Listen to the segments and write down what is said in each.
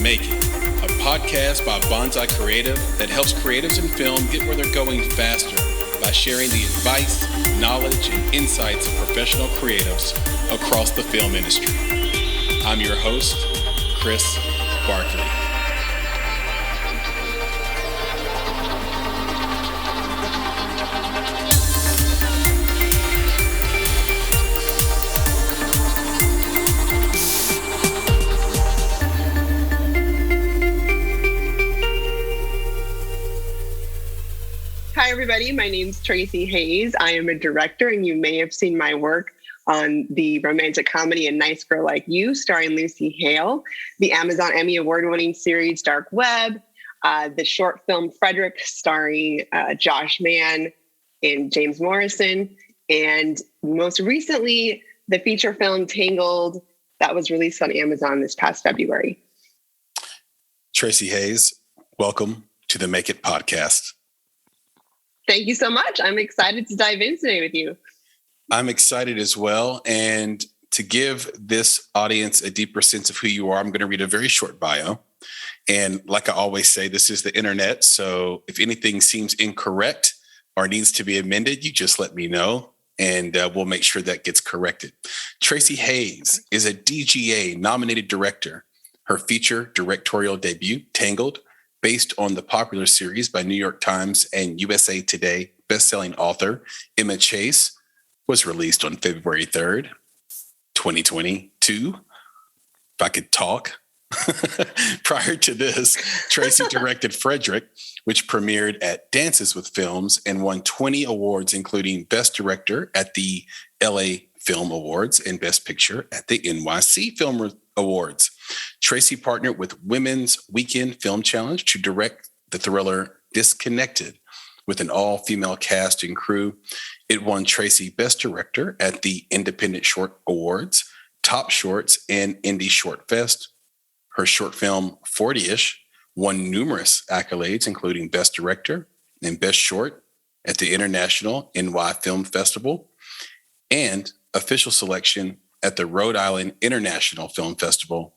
Filmmaking, a podcast by Bonsai Creative that helps creatives in film get where they're going faster by sharing the advice, knowledge, and insights of professional creatives across the film industry. I'm your host, Chris Barkley. Hi, everybody. My name's Traci Hays. I am a director, and you may have seen my work on the romantic comedy A Nice Girl Like You, starring Lucy Hale, the Amazon Emmy Award-winning series Dark Web, the short film Frederick, starring Josh Mann and James Morrison, and most recently, the feature film Tangled that was released on Amazon this past February. Traci Hays, welcome to the Make It podcast. Thank you so much. I'm excited to dive in today with you. I'm excited as well. And to give this audience a deeper sense of who you are, I'm going to read a very short bio. And like I always say, this is the internet. So if anything seems incorrect or needs to be amended, you just let me know and we'll make sure that gets corrected. Traci Hays is a DGA nominated director. Her feature directorial debut, Tangled, based on the popular series by New York Times and USA Today bestselling author Emma Chase, was released on February 3rd, 2022. If I could talk. Prior to this, Traci directed Frederick, which premiered at Dances with Films and won 20 awards, including Best Director at the LA Film Awards and Best Picture at the NYC Film Awards. Traci partnered with Women's Weekend Film Challenge to direct the thriller Disconnected with an all-female cast and crew. It won Traci Best Director at the Independent Short Awards, Top Shorts, and Indie Short Fest. Her short film 40-ish won numerous accolades, including Best Director and Best Short at the International NY Film Festival and official selection at the Rhode Island International Film Festival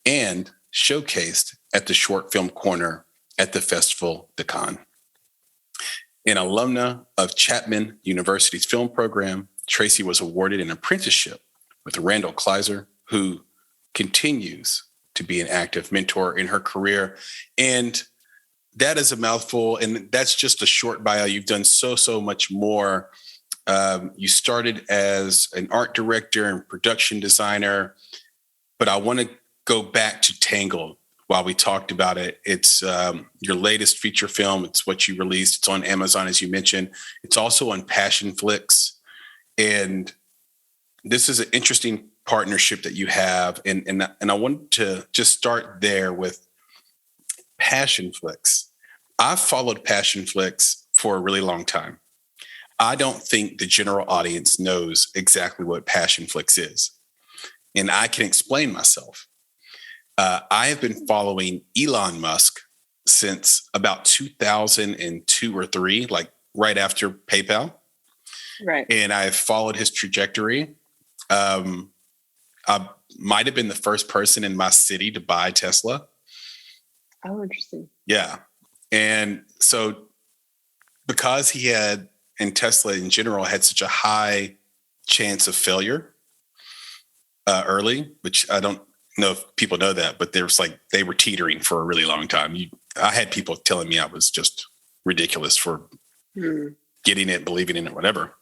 and showcased at the Short Film Corner at the Festival de Cannes. An alumna of Chapman University's film program, Traci was awarded an apprenticeship with Randall Kleiser, who continues to be an active mentor in her career. And that is a mouthful, and that's just a short bio. You've done so much more. You started as an art director and production designer, but I want to go back to Tangled while we talked about it. It's your latest feature film. It's what you released. It's on Amazon, as you mentioned. It's also on Passionflix. And this is an interesting partnership that you have. And I wanted to just start there with Passionflix. I've followed Passionflix for a really long time. I don't think the general audience knows exactly what Passionflix is. And I can explain myself. I have been following Elon Musk since about 2002 or 3, like right after PayPal. Right. And I've followed his trajectory. I might have been the first person in my city to buy Tesla. Oh, interesting. Yeah. And so because he had, and Tesla in general had such a high chance of failure early, which I don't know if people know that, but there was like, they were teetering for a really long time. I had people telling me I was just ridiculous for getting it, believing in it, whatever.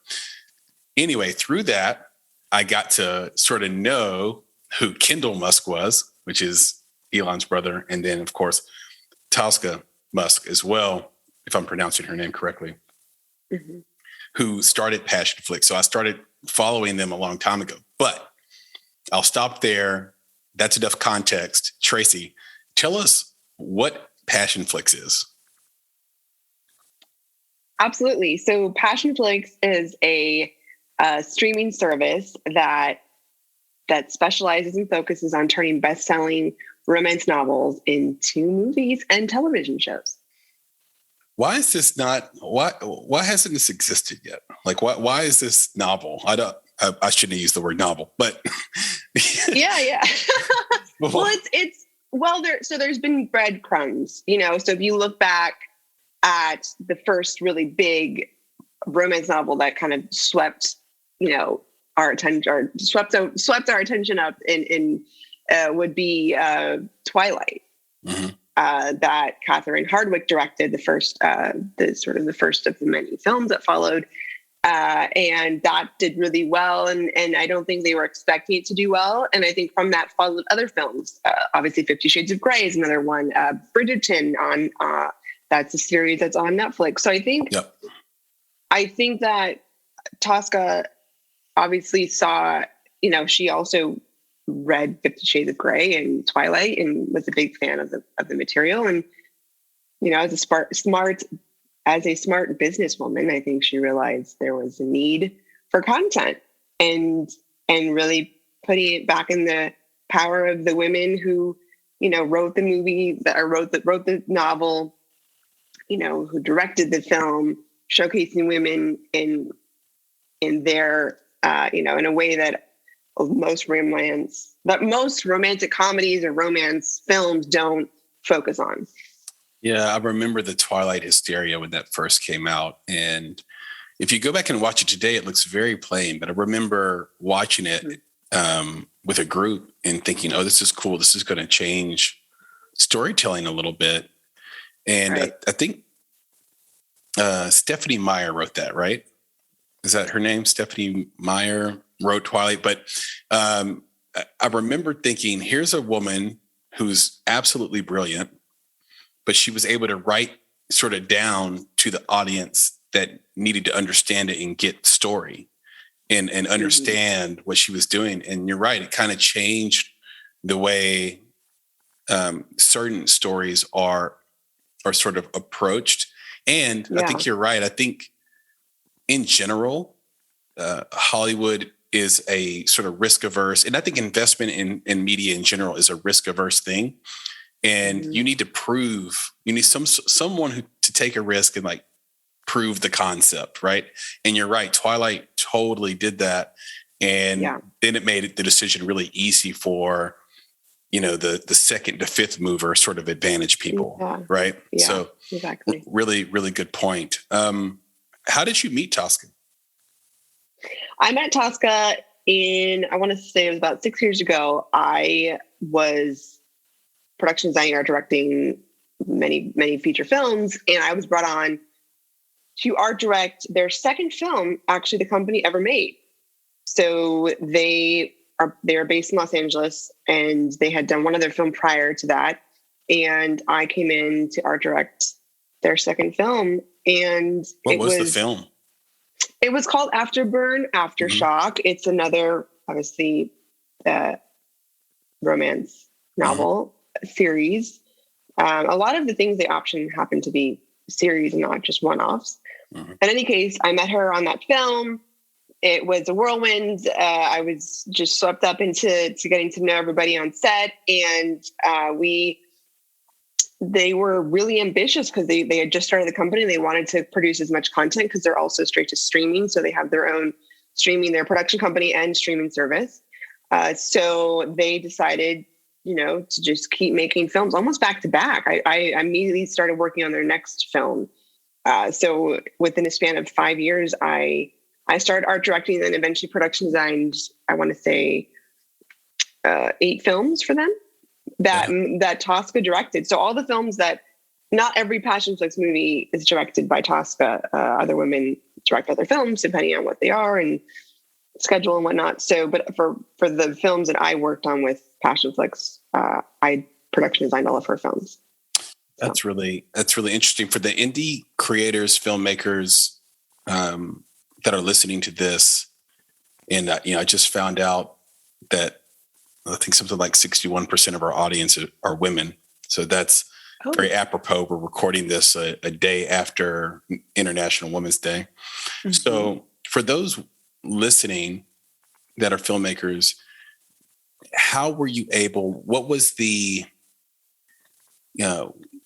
Anyway, through that, I got to sort of know who Kendall Musk was, which is Elon's brother. And then of course, Tosca Musk as well, if I'm pronouncing her name correctly, who started Passionflix. So I started following them a long time ago, but I'll stop there. That's enough context. Traci, tell us what Passionflix is. Absolutely. So Passionflix is a streaming service that specializes and focuses on turning best-selling romance novels into movies and television shows. Why is this not? Why hasn't this existed yet? Like, why is this novel? I shouldn't have used the word novel, but yeah. Well, it's Well, there's been breadcrumbs, so if you look back at the first really big romance novel that kind of swept, our attention, or swept our attention up in would be Twilight. Mm-hmm. That Catherine Hardwicke directed, the first of the many films that followed. And that did really well. And I don't think they were expecting it to do well. And I think from that followed other films. Obviously, 50 Shades of Grey is another one. Bridgerton that's a series that's on Netflix. So I think that Tosca obviously saw, she also read 50 Shades of Grey and Twilight and was a big fan of the material. And, as a smart businesswoman, I think she realized there was a need for content and really putting it back in the power of the women who, wrote the movie or wrote the novel, who directed the film, showcasing women in their, in a way that most romantic comedies or romance films don't focus on. Yeah, I remember the Twilight hysteria when that first came out. And if you go back and watch it today, it looks very plain. But I remember watching it with a group and thinking, oh, this is cool. This is going to change storytelling a little bit. And right. I think Stephenie Meyer wrote that, right? Is that her name? Stephenie Meyer wrote Twilight. But I remember thinking, here's a woman who's absolutely brilliant, but she was able to write sort of down to the audience that needed to understand it and get the story and understand what she was doing. And you're right. It kind of changed the way certain stories are sort of approached. And I think you're right. I think in general, Hollywood is a sort of risk averse. And I think investment in media in general is a risk averse thing. And you need to prove, you need someone who to take a risk and like prove the concept, right? And you're right, Twilight totally did that. And then it made the decision really easy for, the second to fifth mover sort of advantage people, right? Yeah, so exactly. Really, really good point. How did you meet Tosca? I met Tosca I want to say it was about 6 years ago. I was production designer directing many, many feature films. And I was brought on to art direct their second film, actually, the company ever made. So they are based in Los Angeles, and they had done one other film prior to that. And I came in to art direct their second film. And what was the film? It was called Afterburn, Aftershock. It's another, obviously, romance novel series. A lot of the things they option happen to be series and not just one-offs. In any case, I met her on that film. It was a whirlwind. I was just swept up into getting to know everybody on set, and they were really ambitious because they had just started the company. They wanted to produce as much content because they're also straight to streaming, so they have their own streaming, their production company and streaming service. So they decided, to just keep making films almost back to back. I immediately started working on their next film. So within a span of 5 years, I started art directing and eventually production designed, I want to say 8 films for them that Tosca directed. So all the films that, not every Passionflix movie is directed by Tosca. Other women direct other films depending on what they are and schedule and whatnot. So, but for the films that I worked on with Passionflix, I production designed all of her films. That's really interesting for the indie creators, filmmakers that are listening to this. And I just found out that I think something like 61% of our audience are women. So that's very apropos. We're recording this a day after International Women's Day. Mm-hmm. So for those listening that are filmmakers, how were you able? What was the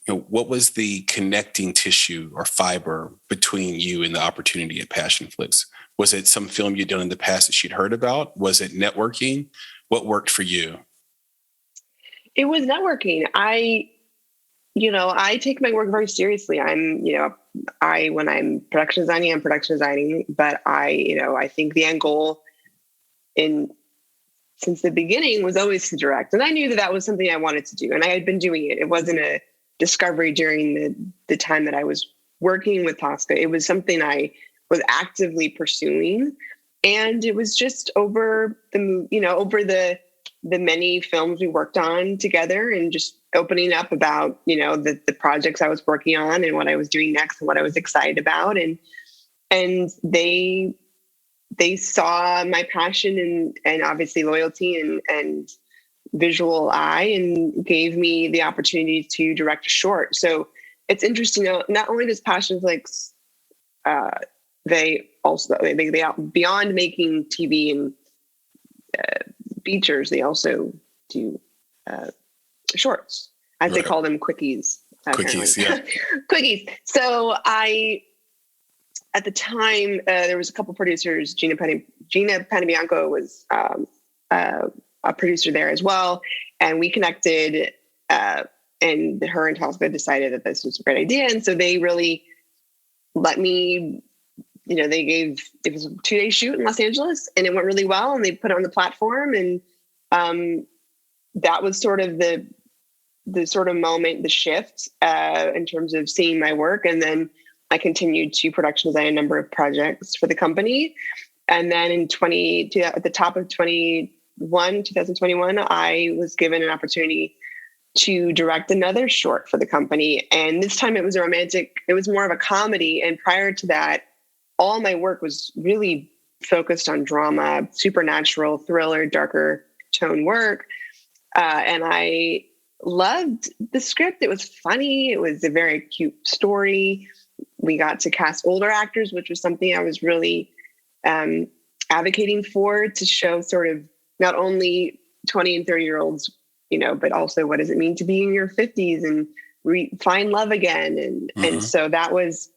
what was the connecting tissue or fiber between you and the opportunity at Passionflix? Was it some film you'd done in the past that she'd heard about? Was it networking? What worked for you? It was networking. I take my work very seriously. When I'm production designing, I'm production designing, but I think the end goal since the beginning was always to direct. And I knew that was something I wanted to do. And I had been doing it. It wasn't a discovery during the time that I was working with Tosca. It was something I was actively pursuing. And it was just over the many films we worked on together, and just opening up about, the projects I was working on and what I was doing next and what I was excited about. And they saw my passion and obviously loyalty and visual eye, and gave me the opportunity to direct a short. So it's interesting. Not only does Passionflix, they beyond making TV and features, they also do shorts, as they call them, quickies. Quickies, yeah. Quickies. So at the time, there was a couple producers. Gina Panebianco was a producer there as well. And we connected, and her and Tosca decided that this was a great idea. And so they really let me, it was a 2-day shoot in Los Angeles, and it went really well, and they put it on the platform. And that was sort of the sort of moment, the shift in terms of seeing my work. And then I continued to production design a number of projects for the company. And then at the top of 2021, I was given an opportunity to direct another short for the company. And this time it was more of a comedy. And prior to that, all my work was really focused on drama, supernatural, thriller, darker tone work. And I loved the script. It was funny. It was a very cute story. We got to cast older actors, which was something I was really advocating for, to show sort of not only 20 and 30-year-olds, but also what does it mean to be in your 50s and find love again. And so that was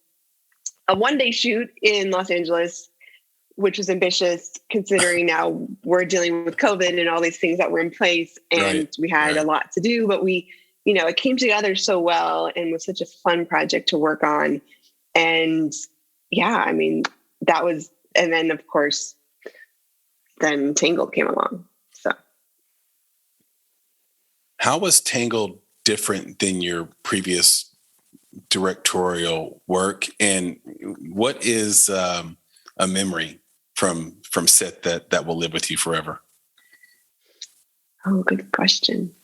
a 1-day shoot in Los Angeles, which was ambitious considering now we're dealing with COVID and all these things that were in place, and we had a lot to do, but it came together so well and was such a fun project to work on. And that was, and then of course, then Tangled came along. So how was Tangled different than your previous directorial work? And what is a memory from set that will live with you forever? Oh, good question.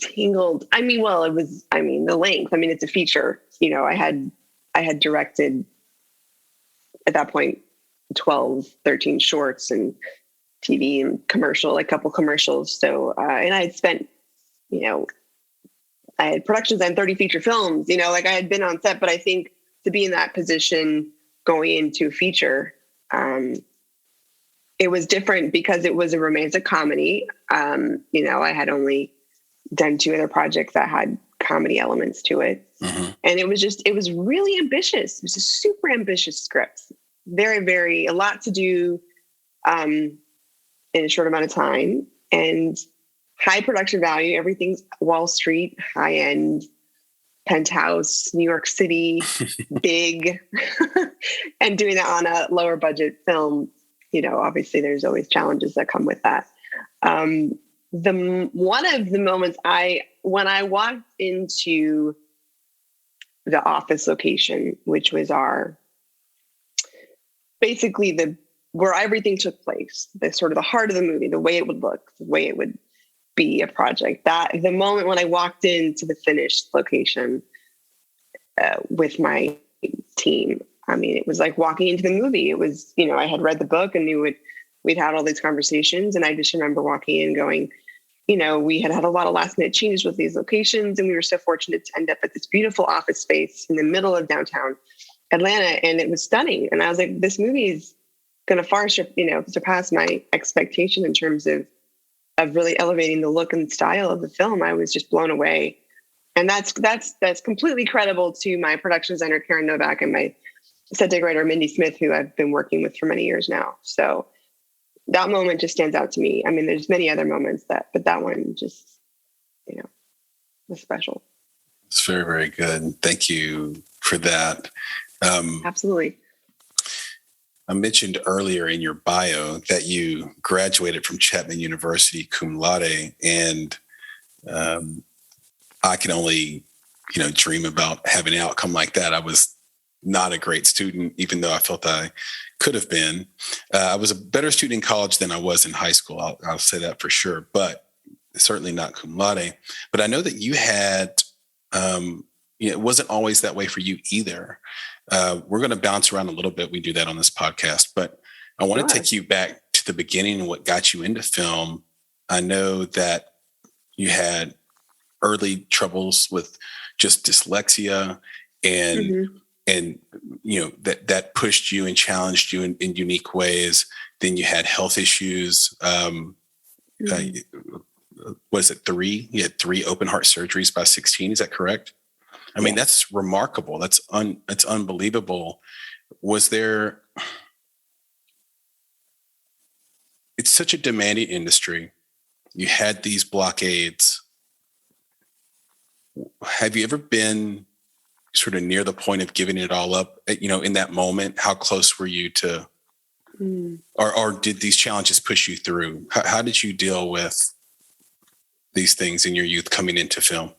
Tangled. The length. It's a feature. I had directed at that point 12, 13 shorts and TV and commercial, a couple commercials. So, and I had spent, I had productions on 30 feature films, I had been on set, but I think to be in that position going into a feature, it was different because it was a romantic comedy. I had only done 2 other projects that had comedy elements to it. Mm-hmm. And it was really ambitious. It was a super ambitious script. Very, very, a lot to do in a short amount of time, and high production value. Everything's Wall Street, high end, penthouse, New York City, big, and doing that on a lower budget film. Obviously there's always challenges that come with that. One of the moments when I walked into the office location, which was where everything took place, the sort of the heart of the movie, the way it would look, the way it would be a project, that the moment when I walked into the finished location with my team, it was like walking into the movie. It was, I had read the book and we'd had all these conversations, and I just remember walking in going, we had a lot of last minute changes with these locations, and we were so fortunate to end up at this beautiful office space in the middle of downtown Atlanta, and it was stunning. And I was like, this movie is going to far surpass my expectation in terms of really elevating the look and style of the film. I was just blown away. And that's completely credible to my production designer, Karen Novak, and my set decorator, Mindy Smith, who I've been working with for many years now. So that moment just stands out to me. I mean, there's many other moments but that one just, was special. It's very, very good. Thank you for that. Absolutely. I mentioned earlier in your bio that you graduated from Chapman University cum laude, and I can only, dream about having an outcome like that. I was not a great student, even though I felt I could have been. I was a better student in college than I was in high school. I'll say that for sure, but certainly not cum laude. But I know that you had, it wasn't always that way for you either. We're going to bounce around a little bit. We do that on this podcast, but I want to take you back to the beginning and what got you into film. I know that you had early troubles with just dyslexia and that pushed you and challenged you in unique ways. Then you had health issues. Was it 3? You had 3 open heart surgeries by 16. Is that correct? I mean, that's remarkable. That's unbelievable. Was there, it's such a demanding industry. You had these blockades. Have you ever been sort of near the point of giving it all up? In that moment, how close were you to, or did these challenges push you through? How did you deal with these things in your youth coming into film?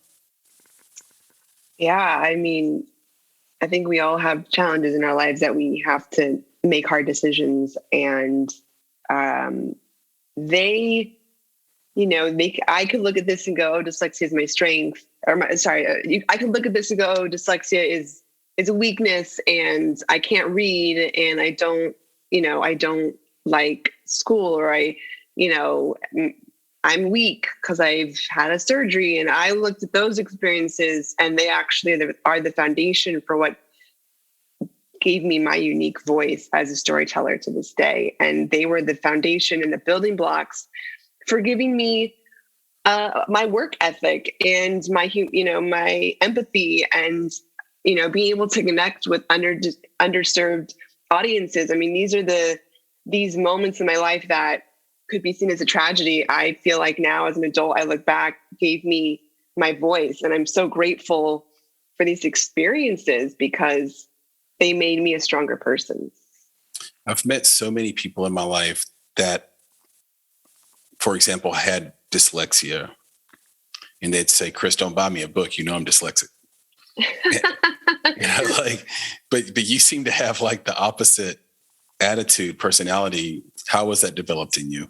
Yeah, I mean, I think we all have challenges in our lives that we have to make hard decisions, and I could look at this and go, oh, dyslexia is my strength. I could look at this and go, oh, dyslexia is a weakness, and I can't read, and I don't like school, or I'm weak because I've had a surgery. And I looked at those experiences, and they actually are the foundation for what gave me my unique voice as a storyteller to this day. And they were the foundation and the building blocks for giving me my work ethic and my empathy, and being able to connect with underserved audiences. I mean, these moments in my life that could be seen as a tragedy, I feel like now as an adult, I look back, gave me my voice. And I'm so grateful for these experiences because they made me a stronger person. I've met so many people in my life that, for example, had dyslexia, and they'd say, Chris, don't buy me a book. I'm dyslexic. But you seem to have like the opposite attitude, personality. How was that developed in you?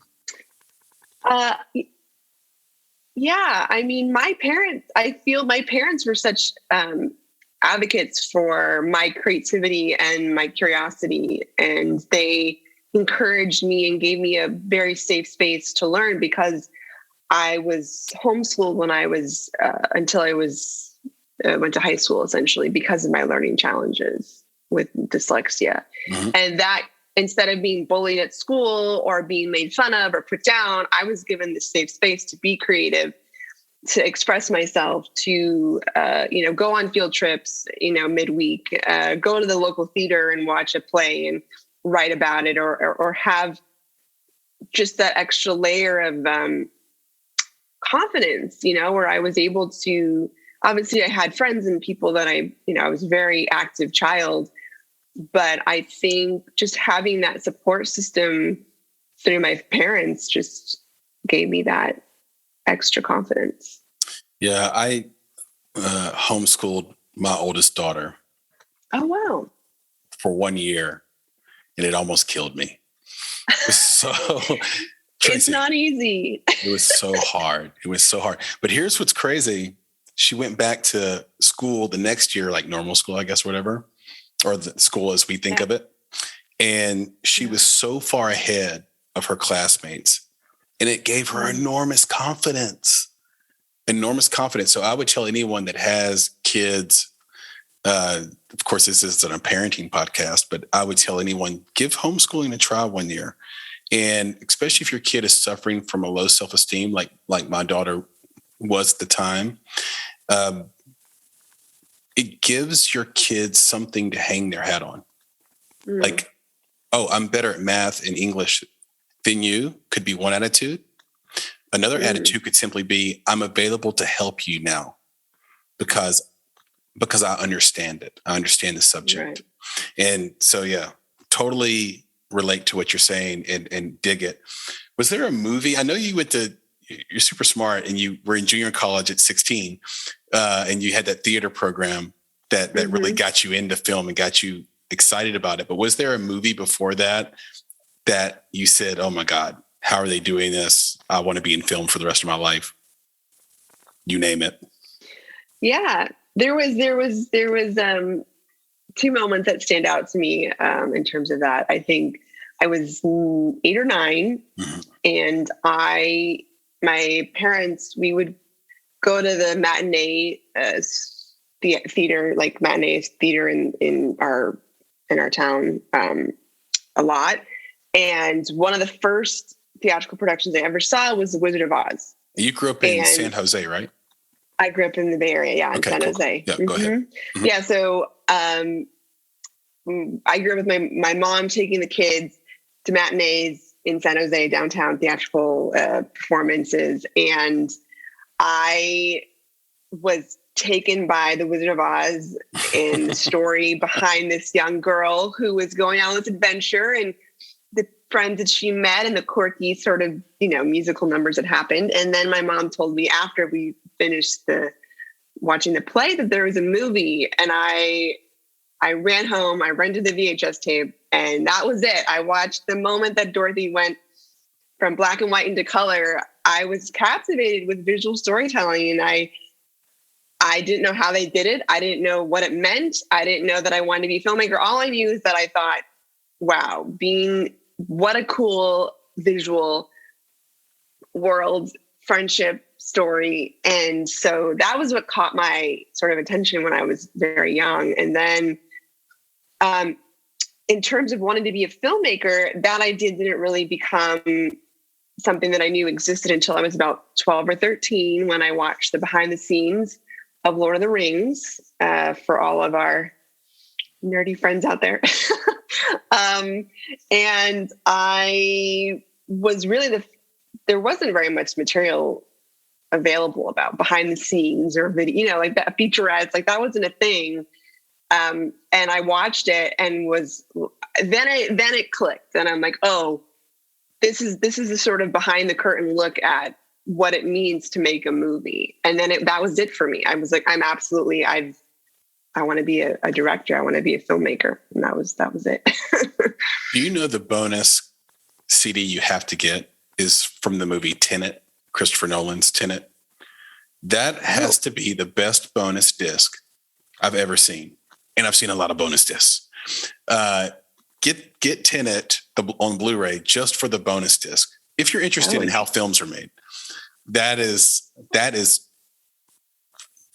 Yeah, I mean, I feel my parents were such advocates for my creativity and my curiosity, and they encouraged me and gave me a very safe space to learn, because I was homeschooled when I was until I went to high school, essentially, because of my learning challenges with dyslexia. Mm-hmm. And that, instead of being bullied at school or being made fun of or put down, I was given this safe space to be creative, to express myself, to, go on field trips, midweek, go to the local theater and watch a play and write about it, or have just that extra layer of confidence, where I was able to, obviously I had friends and people that I was a very active child. But I think just having that support system through my parents just gave me that extra confidence. Yeah, I homeschooled my oldest daughter. Oh, wow. For 1 year, and it almost killed me. So Traci, it's not easy. It was so hard. But here's what's crazy. She went back to school the next year, like normal school, I guess, whatever. Or the school as we think of it. And she was so far ahead of her classmates, and it gave her enormous confidence. So I would tell anyone that has kids, of course, this isn't a parenting podcast, but I would tell anyone, give homeschooling a try 1 year. And especially if your kid is suffering from a low self-esteem, like my daughter was at the time, it gives your kids something to hang their hat on. Like, oh, I'm better at math and English than you could be one attitude. Another attitude could simply be, I'm available to help you now because I understand it. I understand the subject. Right. And so, yeah, totally relate to what you're saying and dig it. Was there a movie? I know you're super smart and you were in junior college at 16 and you had that theater program that really got you into film and got you excited about it. But was there a movie before that you said, oh my God, how are they doing this? I want to be in film for the rest of my life. You name it. Yeah, there was two moments that stand out to me in terms of that. I think I was 8 or 9 and my parents, we would go to the matinee theater, like matinee theater in our town a lot. And one of the first theatrical productions I ever saw was The Wizard of Oz. You grew up in San Jose, right? I grew up in the Bay Area, in San Jose. Yeah, go ahead. Mm-hmm. Yeah, so I grew up with my mom taking the kids to matinees in San Jose, downtown theatrical performances. And I was taken by The Wizard of Oz and the story behind this young girl who was going on this adventure and the friends that she met and the quirky sort of, musical numbers that happened. And then my mom told me after we finished watching the play that there was a movie, and I ran home, I rented the VHS tape, and that was it. I watched the moment that Dorothy went from black and white into color. I was captivated with visual storytelling, and I didn't know how they did it. I didn't know what it meant. I didn't know that I wanted to be a filmmaker. All I knew is that I thought, wow, what a cool visual world, friendship story. And so that was what caught my sort of attention when I was very young. And then in terms of wanting to be a filmmaker, that idea didn't really become something that I knew existed until I was about 12 or 13 when I watched the behind the scenes of Lord of the Rings for all of our nerdy friends out there. And I was really there wasn't very much material available about behind the scenes or video, like that featurettes, like that wasn't a thing. And I watched it and then it clicked, and I'm like, oh, this is the sort of behind the curtain look at what it means to make a movie. And then that was it for me. I was like, I want to be a director. I want to be a filmmaker. And that was it. Do you know the bonus CD you have to get is from the movie Tenet, Christopher Nolan's Tenet? That has to be the best bonus disc I've ever seen. And I've seen a lot of bonus discs. Get Tenet on Blu-ray just for the bonus disc. If you're interested in how films are made, that is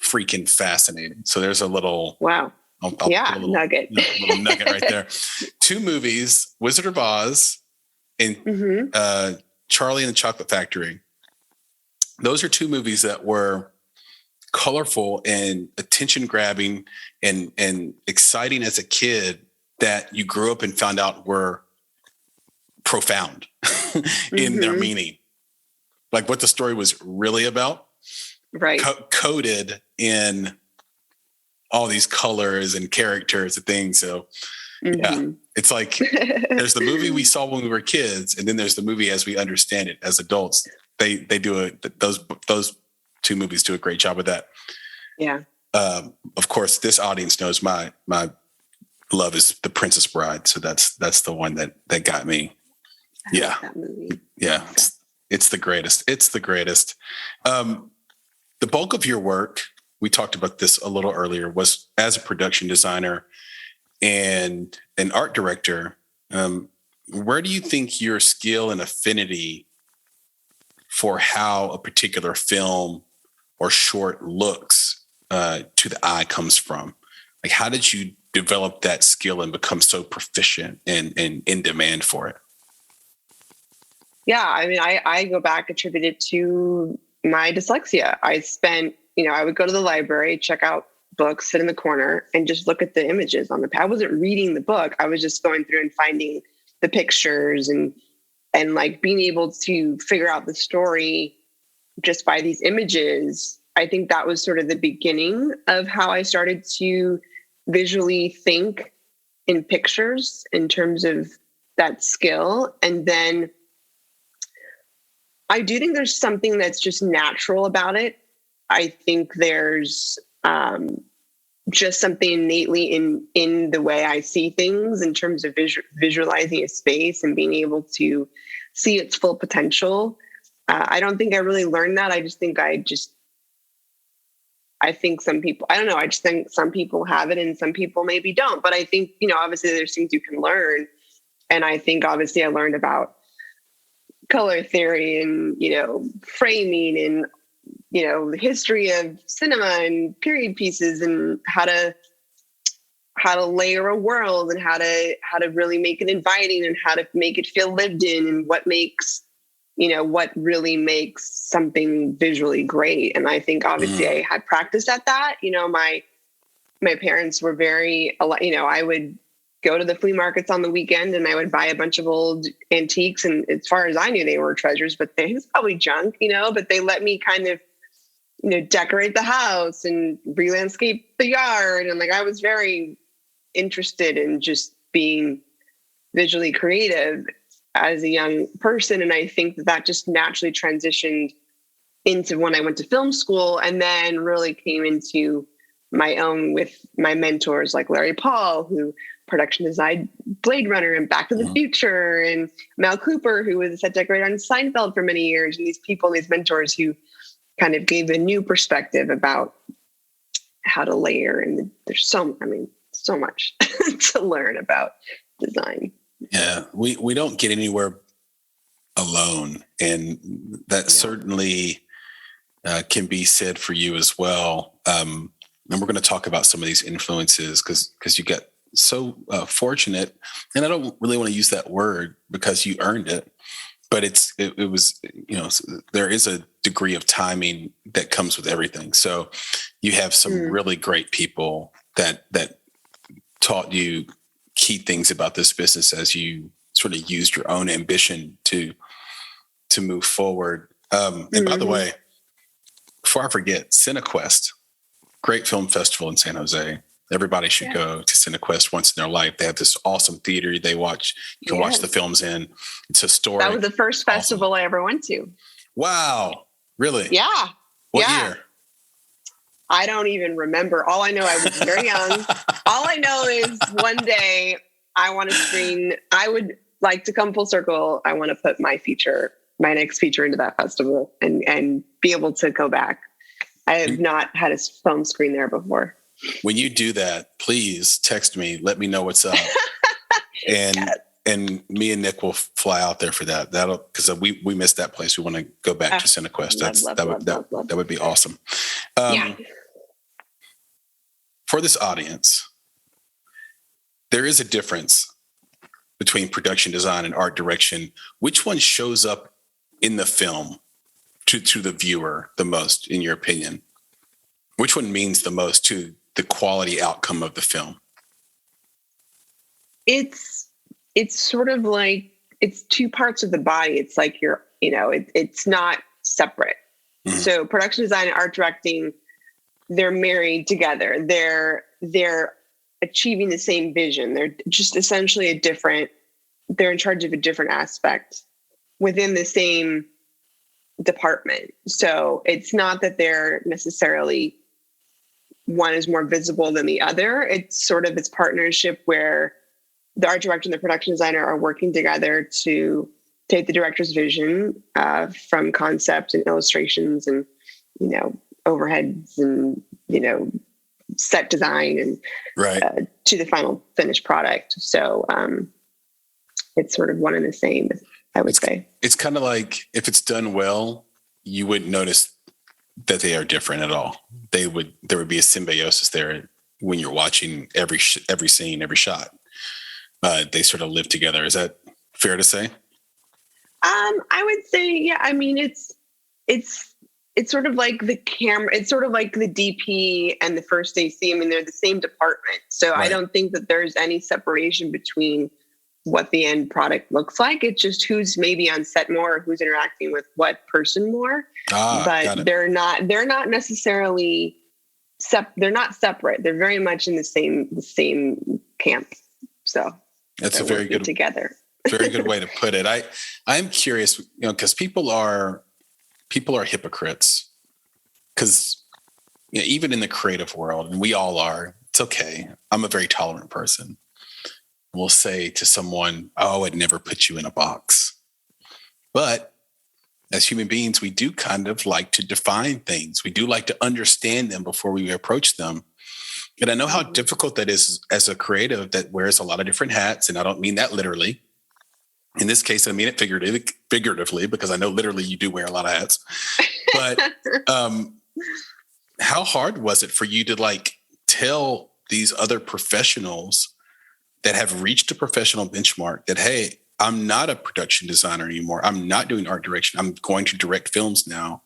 freaking fascinating. So there's a little nugget. Little nugget right there. 2 movies, Wizard of Oz and Charlie and the Chocolate Factory. Those are 2 movies that were colorful and attention grabbing and exciting as a kid that you grew up and found out were profound in their meaning. Like what the story was really about. Right. Coded in all these colors and characters and things. So yeah, it's like there's the movie we saw when we were kids, and then there's the movie as we understand it as adults. They do those 2 movies do a great job with that. Yeah. Of course, this audience knows my love is The Princess Bride, so that's the one that got me. Yeah. That movie. Yeah. It's the greatest. It's the greatest. The bulk of your work, we talked about this a little earlier, was as a production designer and an art director. Where do you think your skill and affinity for how a particular film or short looks to the eye comes from? Like, how did you develop that skill and become so proficient and in demand for it? Yeah, I mean, I go back attributed to my dyslexia. I would go to the library, check out books, sit in the corner, and just look at the images on the page. I wasn't reading the book. I was just going through and finding the pictures and and like being able to figure out the story just by these images, I think that was sort of the beginning of how I started to visually think in pictures in terms of that skill. And then I do think there's something that's just natural about it. I think there's just something innately in the way I see things in terms of visualizing a space and being able to see its full potential. I don't think I really learned that. I think some people, I don't know, I just think some people have it and some people maybe don't. But I think, obviously there's things you can learn. And I think obviously I learned about color theory and, framing and, the history of cinema and period pieces and how to layer a world and how to really make it inviting and how to make it feel lived in and what really makes something visually great. And I think obviously I had practiced at that. My parents were very, I would go to the flea markets on the weekend and I would buy a bunch of old antiques. And as far as I knew, they were treasures, but it was probably junk, but they let me kind of, decorate the house and re-landscape the yard. And like, I was very interested in just being visually creative as a young person. And I think that just naturally transitioned into when I went to film school and then really came into my own with my mentors like Larry Paul, who production designed Blade Runner and Back to the Future, and Mel Cooper, who was a set decorator on Seinfeld for many years. And these mentors who kind of gave a new perspective about how to layer. And there's so much to learn about design. Yeah, we don't get anywhere alone. And that certainly can be said for you as well. And we're going to talk about some of these influences because you get so fortunate. And I don't really want to use that word because you earned it. But it was, there is a degree of timing that comes with everything. So you have some really great people that taught you key things about this business as you sort of used your own ambition to move forward. And by the way, before I forget, CineQuest, great film festival in San Jose. Everybody should go to CineQuest once in their life. They have this awesome theater you can watch the films in. It's historic. That was the first festival I ever went to. Wow. Really? Yeah. What year? I don't even remember. All I know, I was very young. All I know is one day I want to screen. I would like to come full circle. I want to put my next feature into that festival and be able to go back. I have not had a film screen there before. When you do that, please text me. Let me know what's up. And me and Nick will fly out there for that. Because we missed that place. We want to go back to CineQuest. That would be awesome. For this audience, there is a difference between production design and art direction. Which one shows up in the film to the viewer the most, in your opinion? Which one means the most to the quality outcome of the film? It's sort of like, it's two parts of the body. It's like it's not separate. Mm-hmm. So production design and art directing, they're married together. They're achieving the same vision. They're just essentially they're in charge of a different aspect within the same department. So it's not that they're necessarily one is more visible than the other. It's sort of this partnership where the art director and the production designer are working together to take the director's vision from concept and illustrations and, overheads and, set design and to the final finished product. So it's sort of one and the same, I would say. It's kind of like if it's done well, you wouldn't notice that they are different at all. There would be a symbiosis there when you're watching every scene, every shot. They sort of live together. Is that fair to say? I would say, yeah. I mean, it's sort of like the camera. It's sort of like the DP and the first AC. I mean, they're the same department. So I don't think that there's any separation between what the end product looks like. It's just who's maybe on set more, or who's interacting with what person more. But they're not necessarily they're not separate. They're very much in the same camp. So that's a very good together. Very good way to put it. I'm curious, because people are hypocrites, because even in the creative world, and we all are, it's okay. I'm a very tolerant person. We'll say to someone, "Oh, I'd never put you in a box." But as human beings, we do kind of like to define things. We do like to understand them before we approach them. And I know how difficult that is as a creative that wears a lot of different hats. And I don't mean that literally. In this case, I mean it figuratively, because I know literally you do wear a lot of hats. But how hard was it for you to tell these other professionals that have reached a professional benchmark that, hey, I'm not a production designer anymore. I'm not doing art direction. I'm going to direct films now.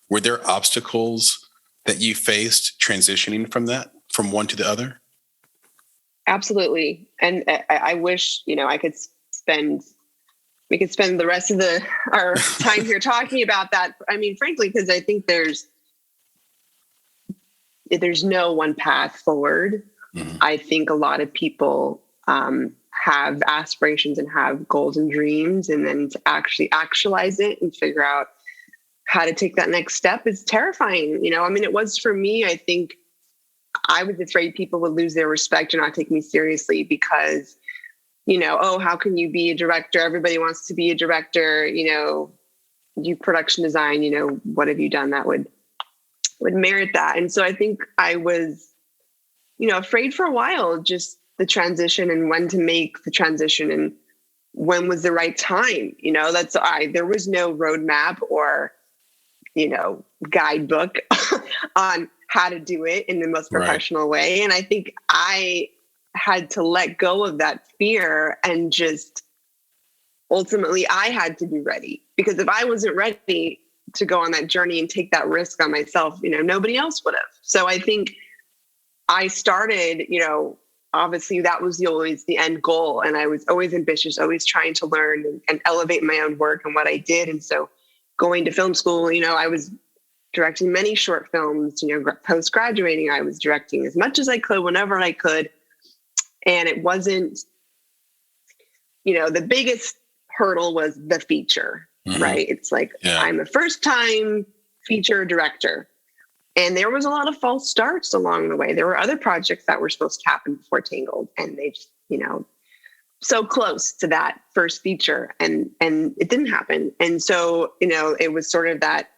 Were there obstacles that you faced transitioning from one to the other? Absolutely. And I wish, we could spend the rest of our time here talking about that. I mean, frankly, because I think there's no one path forward. Mm-hmm. I think a lot of people have aspirations and have goals and dreams, and then to actually actualize it and figure out how to take that next step is terrifying. I mean, it was for me. I think I was afraid people would lose their respect and not take me seriously because, oh, how can you be a director? Everybody wants to be a director. You production design, what have you done that would merit that? And so I think I was, afraid for a while, just the transition and when to make the transition and when was the right time. There was no roadmap or, guidebook on how to do it in the most professional way. And I think I had to let go of that fear and just ultimately I had to be ready, because if I wasn't ready to go on that journey and take that risk on myself, nobody else would have. So I think I started, obviously that was always the end goal. And I was always ambitious, always trying to learn and elevate my own work and what I did. And so going to film school, I was directing many short films, post-graduating, I was directing as much as I could, whenever I could. And it wasn't, the biggest hurdle was the feature, right? It's I'm a first-time feature director. And there was a lot of false starts along the way. There were other projects that were supposed to happen before Tangled, and they just, so close to that first feature, and it didn't happen. And so, it was sort of that,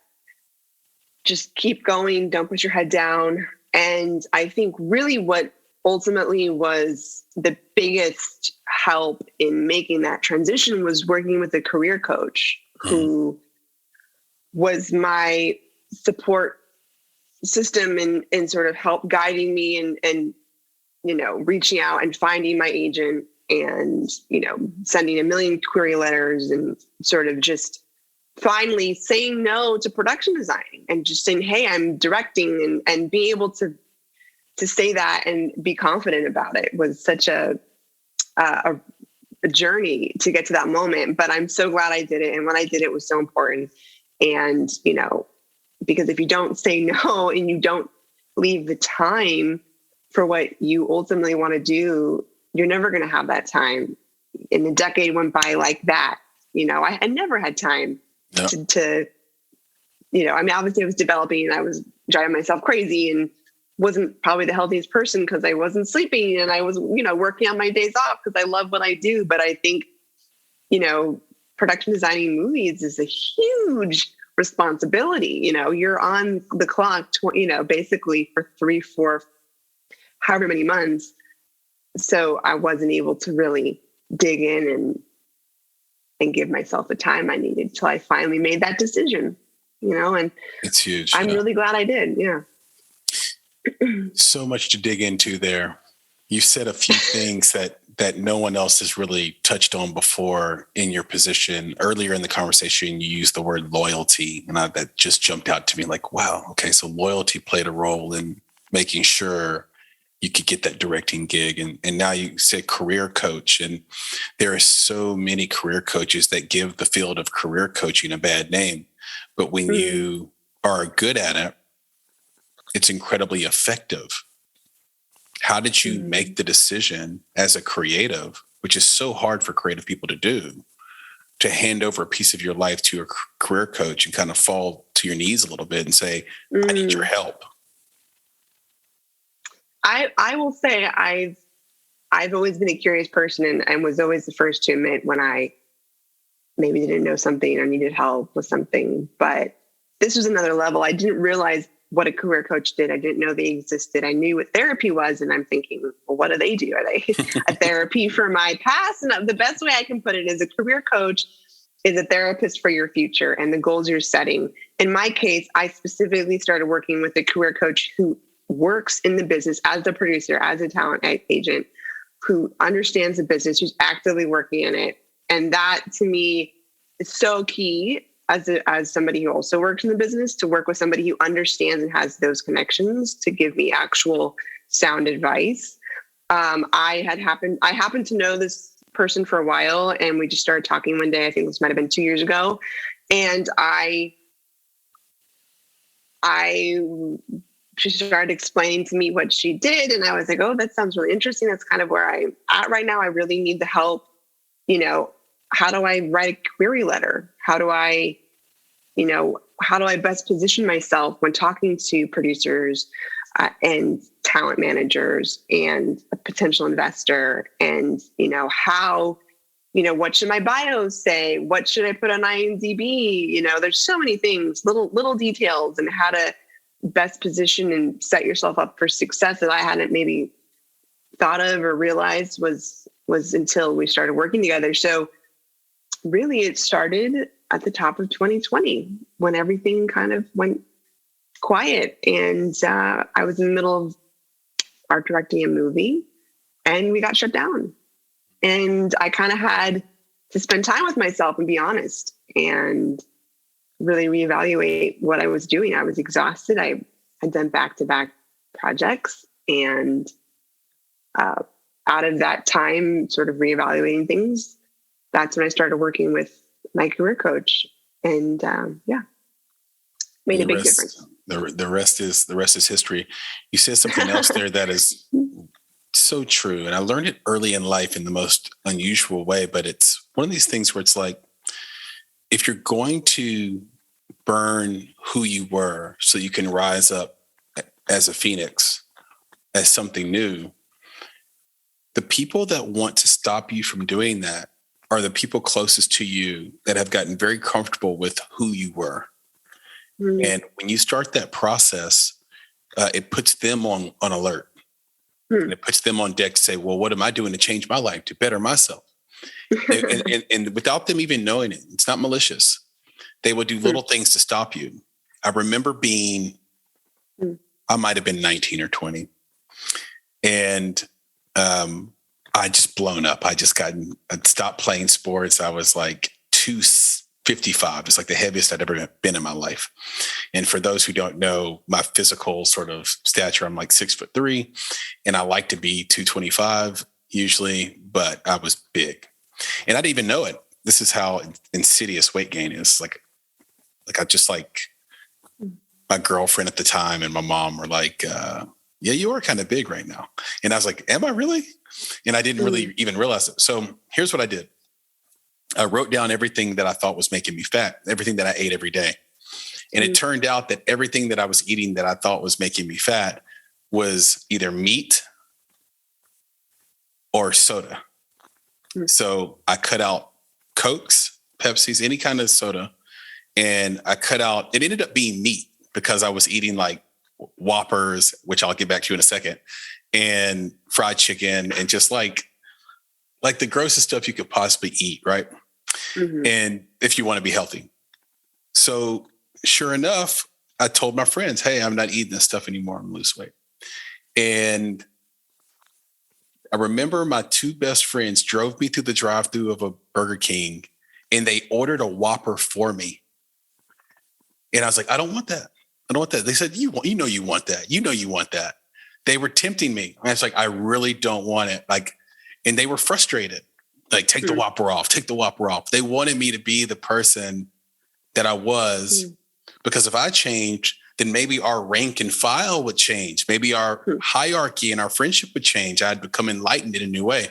just keep going, don't put your head down. And I think really what ultimately was the biggest help in making that transition was working with a career coach who was my support system and sort of help guiding me and reaching out and finding my agent and, sending a million query letters and sort of just finally saying no to production design and just saying, hey, I'm directing, and being able to say that and be confident about it was such a journey to get to that moment. But I'm so glad I did it. And when I did it was so important. And, because if you don't say no and you don't leave the time for what you ultimately want to do, you're never going to have that time. And the decade went by like that. I never had time to I mean, obviously I was developing and I was driving myself crazy and wasn't probably the healthiest person because I wasn't sleeping and I was, working on my days off because I love what I do. But I think, production designing movies is a huge responsibility. You're on the clock, basically for 3, 4, however many months. So I wasn't able to really dig in and give myself the time I needed till I finally made that decision, and it's huge. I'm really glad I did. Yeah. So much to dig into there. You said a few things that no one else has really touched on before in your position. Earlier in the conversation, you used the word loyalty, and that just jumped out to me like, wow, okay, so loyalty played a role in making sure you could get that directing gig. And now you said career coach. And there are so many career coaches that give the field of career coaching a bad name. But when you are good at it, it's incredibly effective. How did you make the decision as a creative, which is so hard for creative people to do, to hand over a piece of your life to a career coach and kind of fall to your knees a little bit and say, I need your help? I will say I've always been a curious person and was always the first to admit when I maybe didn't know something or needed help with something. But this was another level. I didn't realize what a career coach did. I didn't know they existed. I knew what therapy was. And I'm thinking, well, what do they do? Are they a therapy for my past? And the best way I can put it is a career coach is a therapist for your future and the goals you're setting. In my case, I specifically started working with a career coach who works in the business as a producer, as a talent agent, who understands the business, who's actively working in it. And that to me is so key as somebody who also works in the business, to work with somebody who understands and has those connections to give me actual sound advice. I happened to know this person for a while, and we just started talking one day. I think this might have been 2 years ago. And she started explaining to me what she did. And I was like, oh, that sounds really interesting. That's kind of where I'm at right now. I really need the help. How do I write a query letter? How do I best position myself when talking to producers and talent managers and a potential investor? And, what should my bios say? What should I put on IMDb? There's so many things, little details, and how to best position and set yourself up for success that I hadn't maybe thought of or realized was until we started working together. So really it started at the top of 2020 when everything kind of went quiet. And I was in the middle of art directing a movie and we got shut down. And I kind of had to spend time with myself and be honest and really reevaluate what I was doing. I was exhausted. I had done back-to-back projects, and out of that time, sort of reevaluating things, that's when I started working with my career coach, and made a big difference. The rest is history. You said something else there that is so true, and I learned it early in life in the most unusual way. But it's one of these things where it's like, if you're going to burn who you were so you can rise up as a phoenix, as something new, the people that want to stop you from doing that are the people closest to you that have gotten very comfortable with who you were. Mm-hmm. And when you start that process, it puts them on alert. Mm-hmm. And it puts them on deck to say, well, what am I doing to change my life, to better myself? and without them even knowing it, it's not malicious. They will do little things to stop you. I remember I might have been 19 or 20. And I just blown up. I'd stopped playing sports. I was like 255. It's like the heaviest I'd ever been in my life. And for those who don't know my physical sort of stature, I'm like 6'3", and I like to be 225 usually, but I was big. And I didn't even know it. This is how insidious weight gain is. Like I just like my girlfriend at the time and my mom were like, yeah, you are kind of big right now. And I was like, am I really? And I didn't really even realize it. So here's what I did. I wrote down everything that I thought was making me fat, everything that I ate every day. And it turned out that everything that I was eating that I thought was making me fat was either meat or soda. So I cut out Cokes, Pepsis, any kind of soda. And I cut out, it ended up being meat because I was eating like Whoppers, which I'll get back to in a second, and fried chicken and just like the grossest stuff you could possibly eat, right? Mm-hmm. And if you want to be healthy. So sure enough, I told my friends, hey, I'm not eating this stuff anymore. I'm lose weight. And I remember my two best friends drove me through the drive-thru of a Burger King and they ordered a Whopper for me. And I was like, I don't want that. I don't want that. They said, you know you want that. You know you want that. they were tempting me. And it's like, I really don't want it. Like, and they were frustrated. Like, take the Whopper off, take the Whopper off. They wanted me to be the person that I was, because if I changed, then maybe our rank and file would change. Maybe our hierarchy and our friendship would change. I'd become enlightened in a new way.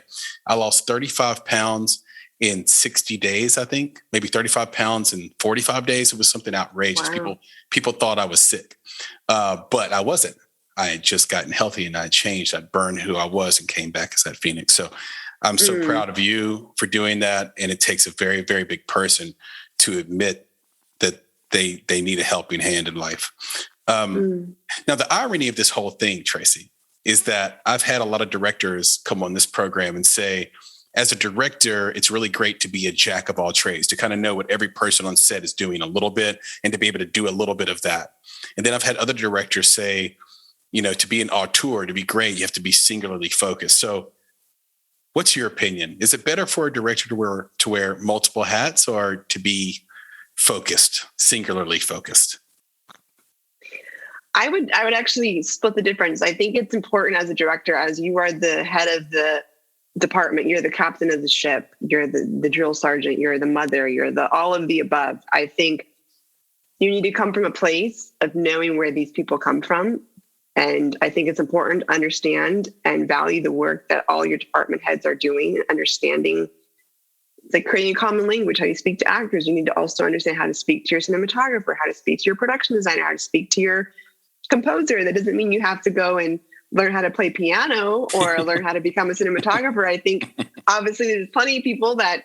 I lost 35 pounds in 60 days, I think, maybe 35 pounds in 45 days. It was something outrageous. Wow. People thought I was sick, but I wasn't. I had just gotten healthy and I changed. I burned who I was and came back as that Phoenix. So I'm so proud of you for doing that. And it takes a very, very big person to admit that they need a helping hand in life. Now, the irony of this whole thing, Traci, is that I've had a lot of directors come on this program and say, as a director, it's really great to be a jack of all trades, to kind of know what every person on set is doing a little bit and to be able to do a little bit of that. And then I've had other directors say, you know, to be an auteur, to be great, you have to be singularly focused. So what's your opinion? Is it better for a director to wear multiple hats or to be focused, singularly focused? I would actually split the difference. I think it's important as a director, as you are the head of the department, you're the captain of the ship, you're the drill sergeant, you're the mother, you're the all of the above. I think you need to come from a place of knowing where these people come from. And I think it's important to understand and value the work that all your department heads are doing, understanding, like creating a common language, how you speak to actors. You need to also understand how to speak to your cinematographer, how to speak to your production designer, how to speak to your composer. That doesn't mean you have to go and learn how to play piano or learn how to become a cinematographer. I think obviously there's plenty of people that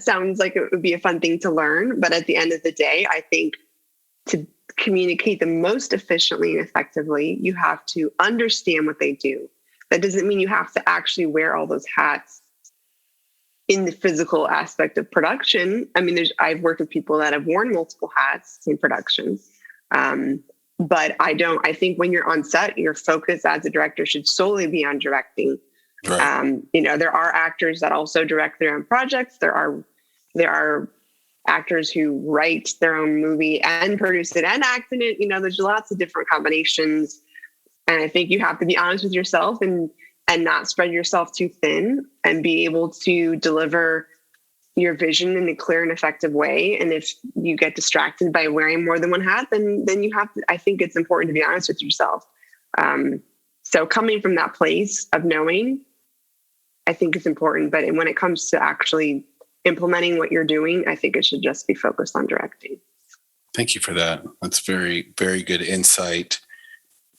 sounds like it would be a fun thing to learn. But at the end of the day, I think to communicate the most efficiently and effectively, you have to understand what they do. That doesn't mean you have to actually wear all those hats in the physical aspect of production. I mean, I've worked with people that have worn multiple hats in production. But I think when you're on set, your focus as a director should solely be on directing. Right. There are actors that also direct their own projects. There are actors who write their own movie and produce it and act in it. There's lots of different combinations. And I think you have to be honest with yourself and not spread yourself too thin and be able to deliver your vision in a clear and effective way. And if you get distracted by wearing more than one hat, then you have to, I think it's important to be honest with yourself. So coming from that place of knowing, I think it's important. But when it comes to actually implementing what you're doing, I think it should just be focused on directing. Thank you for that. That's very, very good insight.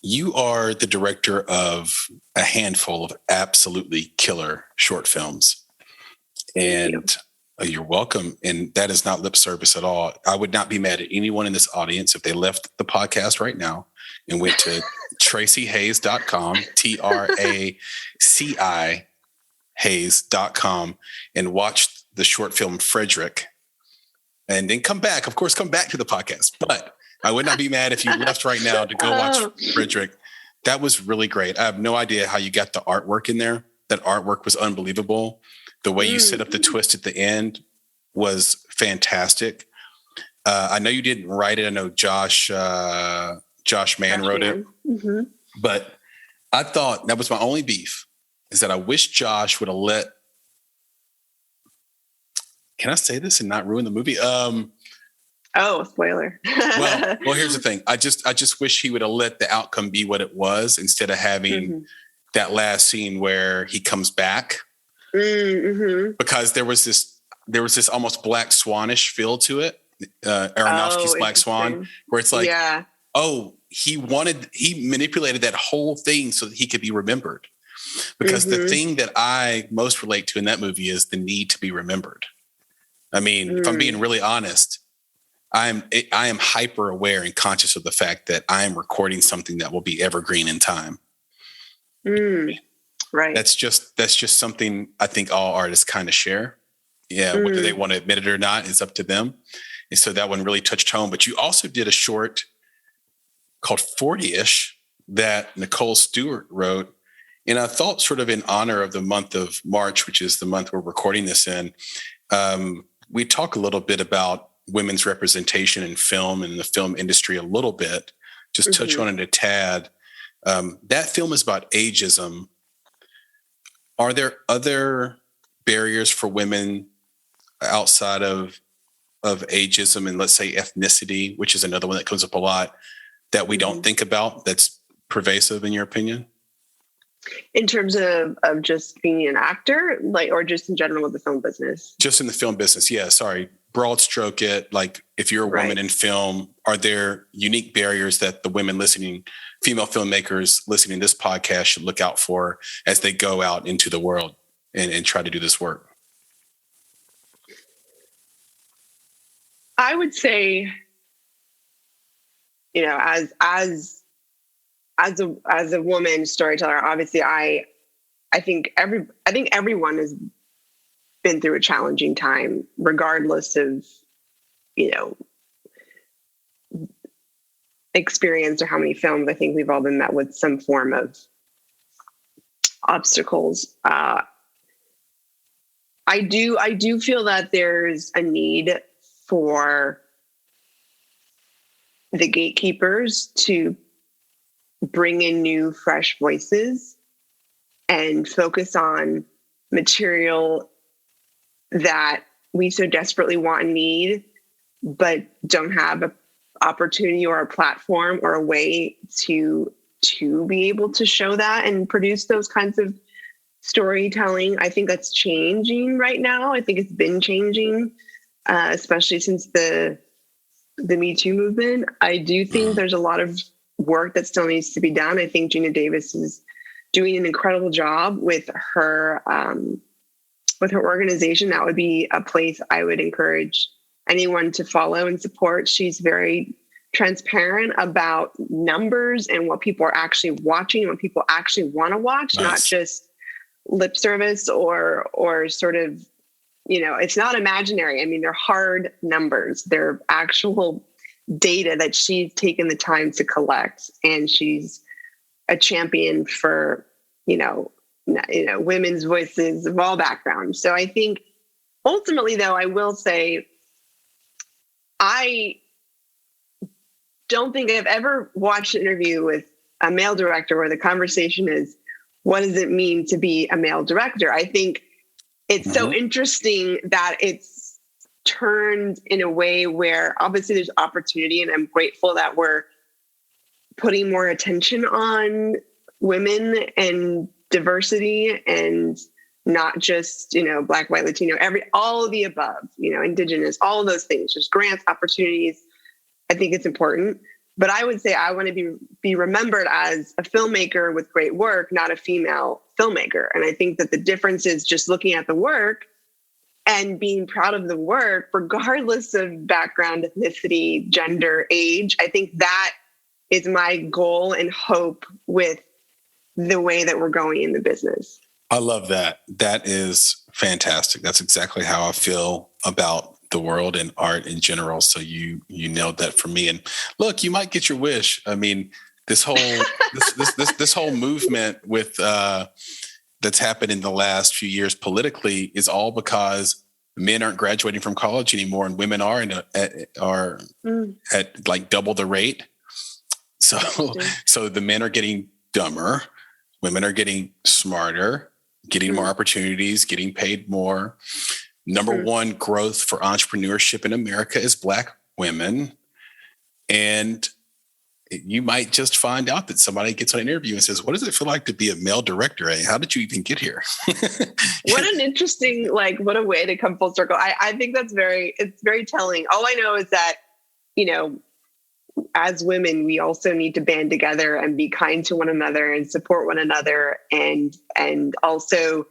You are the director of a handful of absolutely killer short films. And you're welcome. And that is not lip service at all. I would not be mad at anyone in this audience if they left the podcast right now and went to tracihays.com, TRACI Hayes.com, and watched the short film Frederick. And then come back to the podcast. But I would not be mad if you left right now to go watch Frederick. That was really great. I have no idea how you got the artwork in there. That artwork was unbelievable. The way you set up the twist at the end was fantastic. I know you didn't write it. I know Josh Mann wrote it. Mm-hmm. But I thought that was my only beef, is that I wish Josh would have let... Can I say this and not ruin the movie? Spoiler. well, here's the thing. I just wish he would have let the outcome be what it was instead of having that last scene where he comes back. Mm-hmm. Because there was this almost Black Swanish feel to it, Aronofsky's Black Swan, where it's like, he manipulated that whole thing so that he could be remembered. Because the thing that I most relate to in that movie is the need to be remembered. I mean, if I'm being really honest, I am hyper aware and conscious of the fact that I am recording something that will be evergreen in time. Right. That's just something I think all artists kind of share. Yeah. Whether they want to admit it or not is up to them. And so that one really touched home. But you also did a short called 40-ish that Nicole Stewart wrote. And I thought, sort of in honor of the month of March, which is the month we're recording this in, we talk a little bit about women's representation in film and the film industry a little bit, just touch on it a tad. That film is about ageism. Are there other barriers for women outside of ageism and, let's say, ethnicity, which is another one that comes up a lot, that we don't think about, that's pervasive in your opinion? In terms of just being an actor, like, or just in general with the film business? Just in the film business. Yeah. Sorry. Broad stroke it. Like, if you're a woman in film, are there unique barriers that the women listening, female filmmakers listening to this podcast, should look out for as they go out into the world and try to do this work? I would say, you know, as a woman storyteller, obviously I think everyone has been through a challenging time, regardless of, you know, experience or how many films. I think we've all been met with some form of obstacles. I do feel that there's a need for the gatekeepers to bring in new, fresh voices and focus on material that we so desperately want and need, but don't have an opportunity or a platform or a way to be able to show that and produce those kinds of storytelling. I think that's changing right now. I think it's been changing, especially since the Me Too movement. I do think there's a lot of work that still needs to be done. I think Gina Davis is doing an incredible job with her organization. That would be a place I would encourage anyone to follow and support. She's very transparent about numbers and what people are actually watching, what people actually want to watch, not just lip service or sort of, you know, it's not imaginary. I mean, they're hard numbers. They're actual data that she's taken the time to collect, and she's a champion for, you know, women's voices of all backgrounds. So I think ultimately, though, I will say, I don't think I've ever watched an interview with a male director where the conversation is, what does it mean to be a male director? I think it's so interesting that it's turned in a way where obviously there's opportunity, and I'm grateful that we're putting more attention on women and diversity, and not just, you know, Black, white, Latino, all of the above, you know, Indigenous, all of those things, just grants, opportunities. I think it's important. But I would say I want to be remembered as a filmmaker with great work, not a female filmmaker. And I think that the difference is just looking at the work and being proud of the work, regardless of background, ethnicity, gender, age. I think that is my goal and hope with the way that we're going in the business. I love that. That is fantastic. That's exactly how I feel about the world and art in general. So you nailed that for me. And look, you might get your wish. I mean, this whole this whole movement with that's happened in the last few years politically is all because men aren't graduating from college anymore, and women are at like double the rate. So the men are getting dumber, women are getting smarter, getting more opportunities, getting paid more. Number one growth for entrepreneurship in America is Black women. And you might just find out that somebody gets on an interview and says, what does it feel like to be a male director? How did you even get here? What an interesting, what a way to come full circle. I think it's very telling. All I know is that, you know, as women, we also need to band together and be kind to one another and support one another. And also,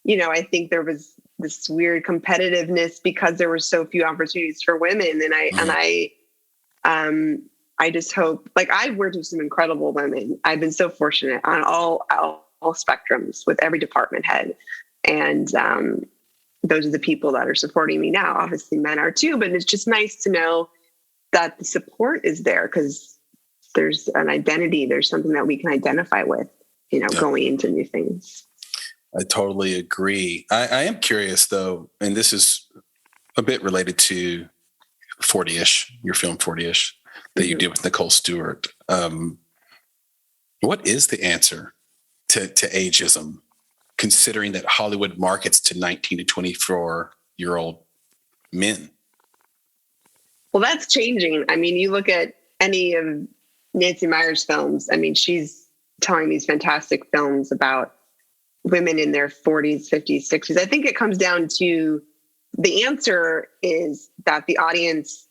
you know, I think there was this weird competitiveness because there were so few opportunities for women. And I just hope, I've worked with some incredible women. I've been so fortunate on all spectrums with every department head. And those are the people that are supporting me now. Obviously men are too, but it's just nice to know that the support is there because there's an identity. There's something that we can identify with, you know, going into new things. I totally agree. I am curious though, and this is a bit related to 40-ish, your film 40-ish that you did with Nicole Stewart. What is the answer to ageism, considering that Hollywood markets to 19 to 24-year-old men? Well, that's changing. I mean, you look at any of Nancy Meyer's films. I mean, she's telling these fantastic films about women in their 40s, 50s, 60s. I think it comes down to the answer is that the audience,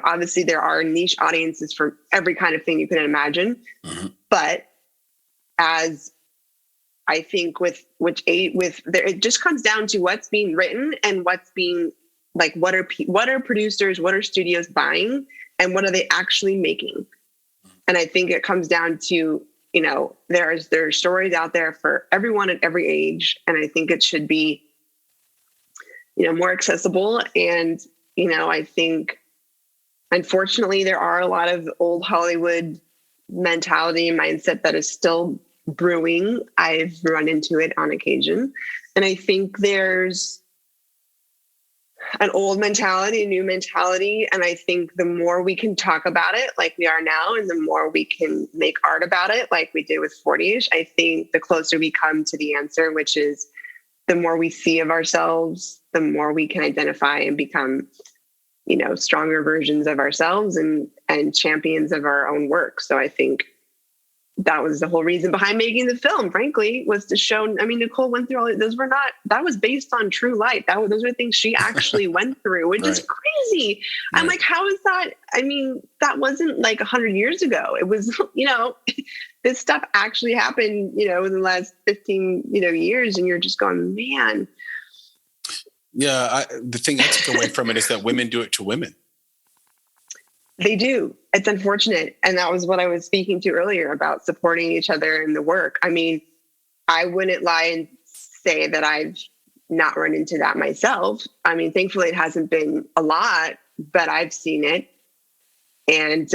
obviously there are niche audiences for every kind of thing you can imagine. Mm-hmm. But as I think it just comes down to what's being written and what's being like, what are producers, what are studios buying, and what are they actually making? And I think it comes down to, there's stories out there for everyone at every age. And I think it should be, more accessible. And, I think, unfortunately, there are a lot of old Hollywood mentality and mindset that is still brewing. I've run into it on occasion. And I think there's an old mentality, a new mentality. And I think the more we can talk about it like we are now, and the more we can make art about it like we did with 40ish, I think the closer we come to the answer, which is the more we see of ourselves, the more we can identify and become, stronger versions of ourselves and champions of our own work. So I think that was the whole reason behind making the film, frankly, was to show, Nicole went through that was based on true life. Those are things she actually went through, which is crazy. Right. I'm like, how is that? That wasn't like 100 years ago. It was, this stuff actually happened, in the last 15, years. And you're just going, man. Yeah. The thing I took away from it is that women do it to women. They do. It's unfortunate. And that was what I was speaking to earlier about supporting each other in the work. I wouldn't lie and say that I've not run into that myself. Thankfully it hasn't been a lot, but I've seen it. And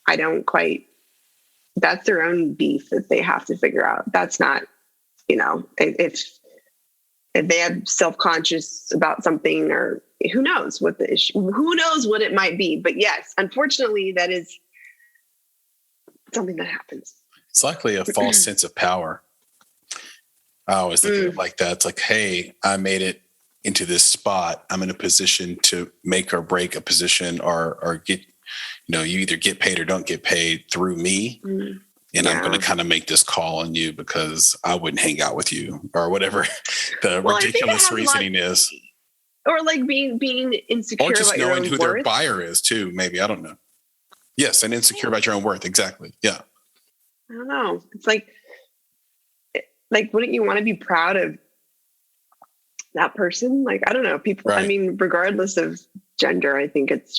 I don't quite, that's their own beef that they have to figure out. That's not, if they have self-conscious about something, or who knows what the issue, who knows what it might be. But yes, unfortunately, that is something that happens. It's likely a false sense of power. I always look at it like that. It's like, hey, I made it into this spot. I'm in a position to make or break a position, or get, you either get paid or don't get paid through me. Mm-hmm. And I'm going to kind of make this call on you because I wouldn't hang out with you, or whatever the ridiculous reasoning is. Or like being insecure, or just about knowing your own who worth. Their buyer is too. Maybe, I don't know. Yes, and insecure about your own worth. Exactly. Yeah. I don't know. It's like, wouldn't you want to be proud of that person? Like, I don't know. People. Right. Regardless of gender, I think it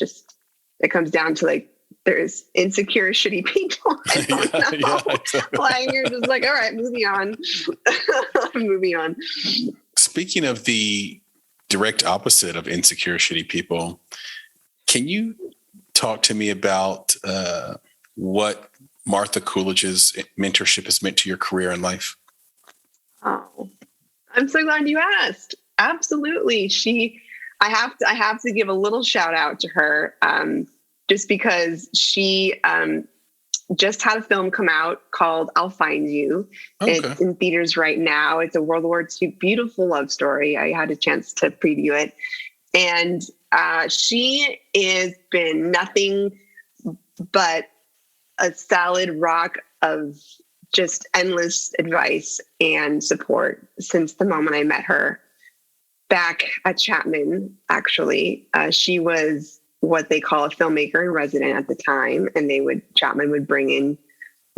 comes down to like, there's insecure, shitty people. I don't know. Yeah, exactly. Like, you're just like, all right, moving on. Moving on. Speaking of the direct opposite of insecure, shitty people, can you talk to me about what Martha Coolidge's mentorship has meant to your career and life? Oh, I'm so glad you asked. Absolutely. I have to give a little shout out to her. Just because she just had a film come out called I'll Find You. Okay. It's in theaters right now. It's a World War II beautiful love story. I had a chance to preview it. And she has been nothing but a solid rock of just endless advice and support since the moment I met her back at Chapman, actually. She was what they call a filmmaker in resident at the time. And Chapman would bring in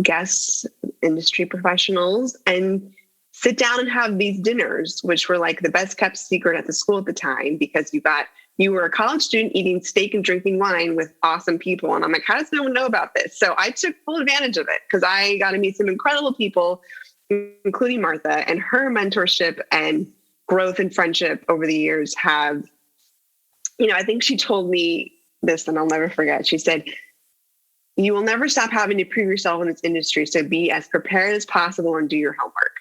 guests, industry professionals, and sit down and have these dinners, which were like the best kept secret at the school at the time, because you were a college student eating steak and drinking wine with awesome people. And I'm like, how does no one know about this? So I took full advantage of it because I got to meet some incredible people, including Martha, and her mentorship and growth and friendship over the years have, I think she told me this, and I'll never forget. She said, you will never stop having to prove yourself in this industry. So be as prepared as possible and do your homework.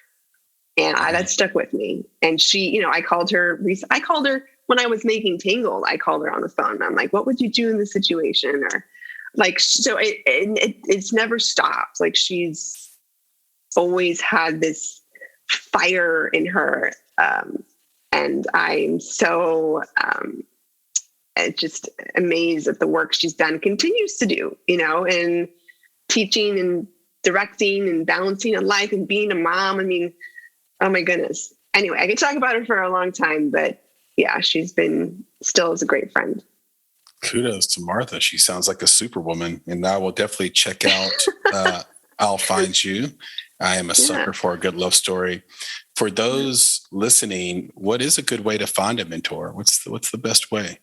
And that stuck with me. And she, I called her when I was making Tangled. I called her on the phone. And I'm like, what would you do in this situation? Or like, so it's never stopped. Like, she's always had this fire in her. And I'm so just amazed at the work she's done, continues to do, and teaching and directing and balancing a life and being a mom. I mean, oh my goodness. Anyway, I could talk about her for a long time, but yeah, she's been still as a great friend. Kudos to Martha. She sounds like a superwoman, and I will definitely check out I'll Find You. I am a sucker for a good love story. For those listening, what is a good way to find a mentor? What's the best way?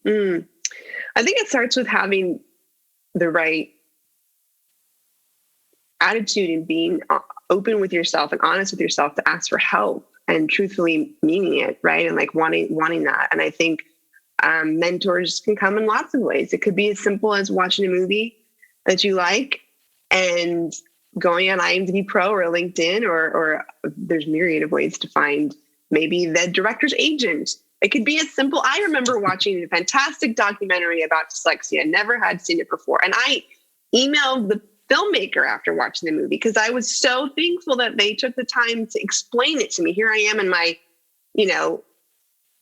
I think it starts with having the right attitude and being open with yourself and honest with yourself to ask for help and truthfully meaning it, right? And like wanting that. And I think mentors can come in lots of ways. It could be as simple as watching a movie that you like and going on IMDb Pro or LinkedIn, or there's myriad of ways to find maybe the director's agent. It could be as simple. I remember watching a fantastic documentary about dyslexia. Never had seen it before. And I emailed the filmmaker after watching the movie because I was so thankful that they took the time to explain it to me. Here I am in my,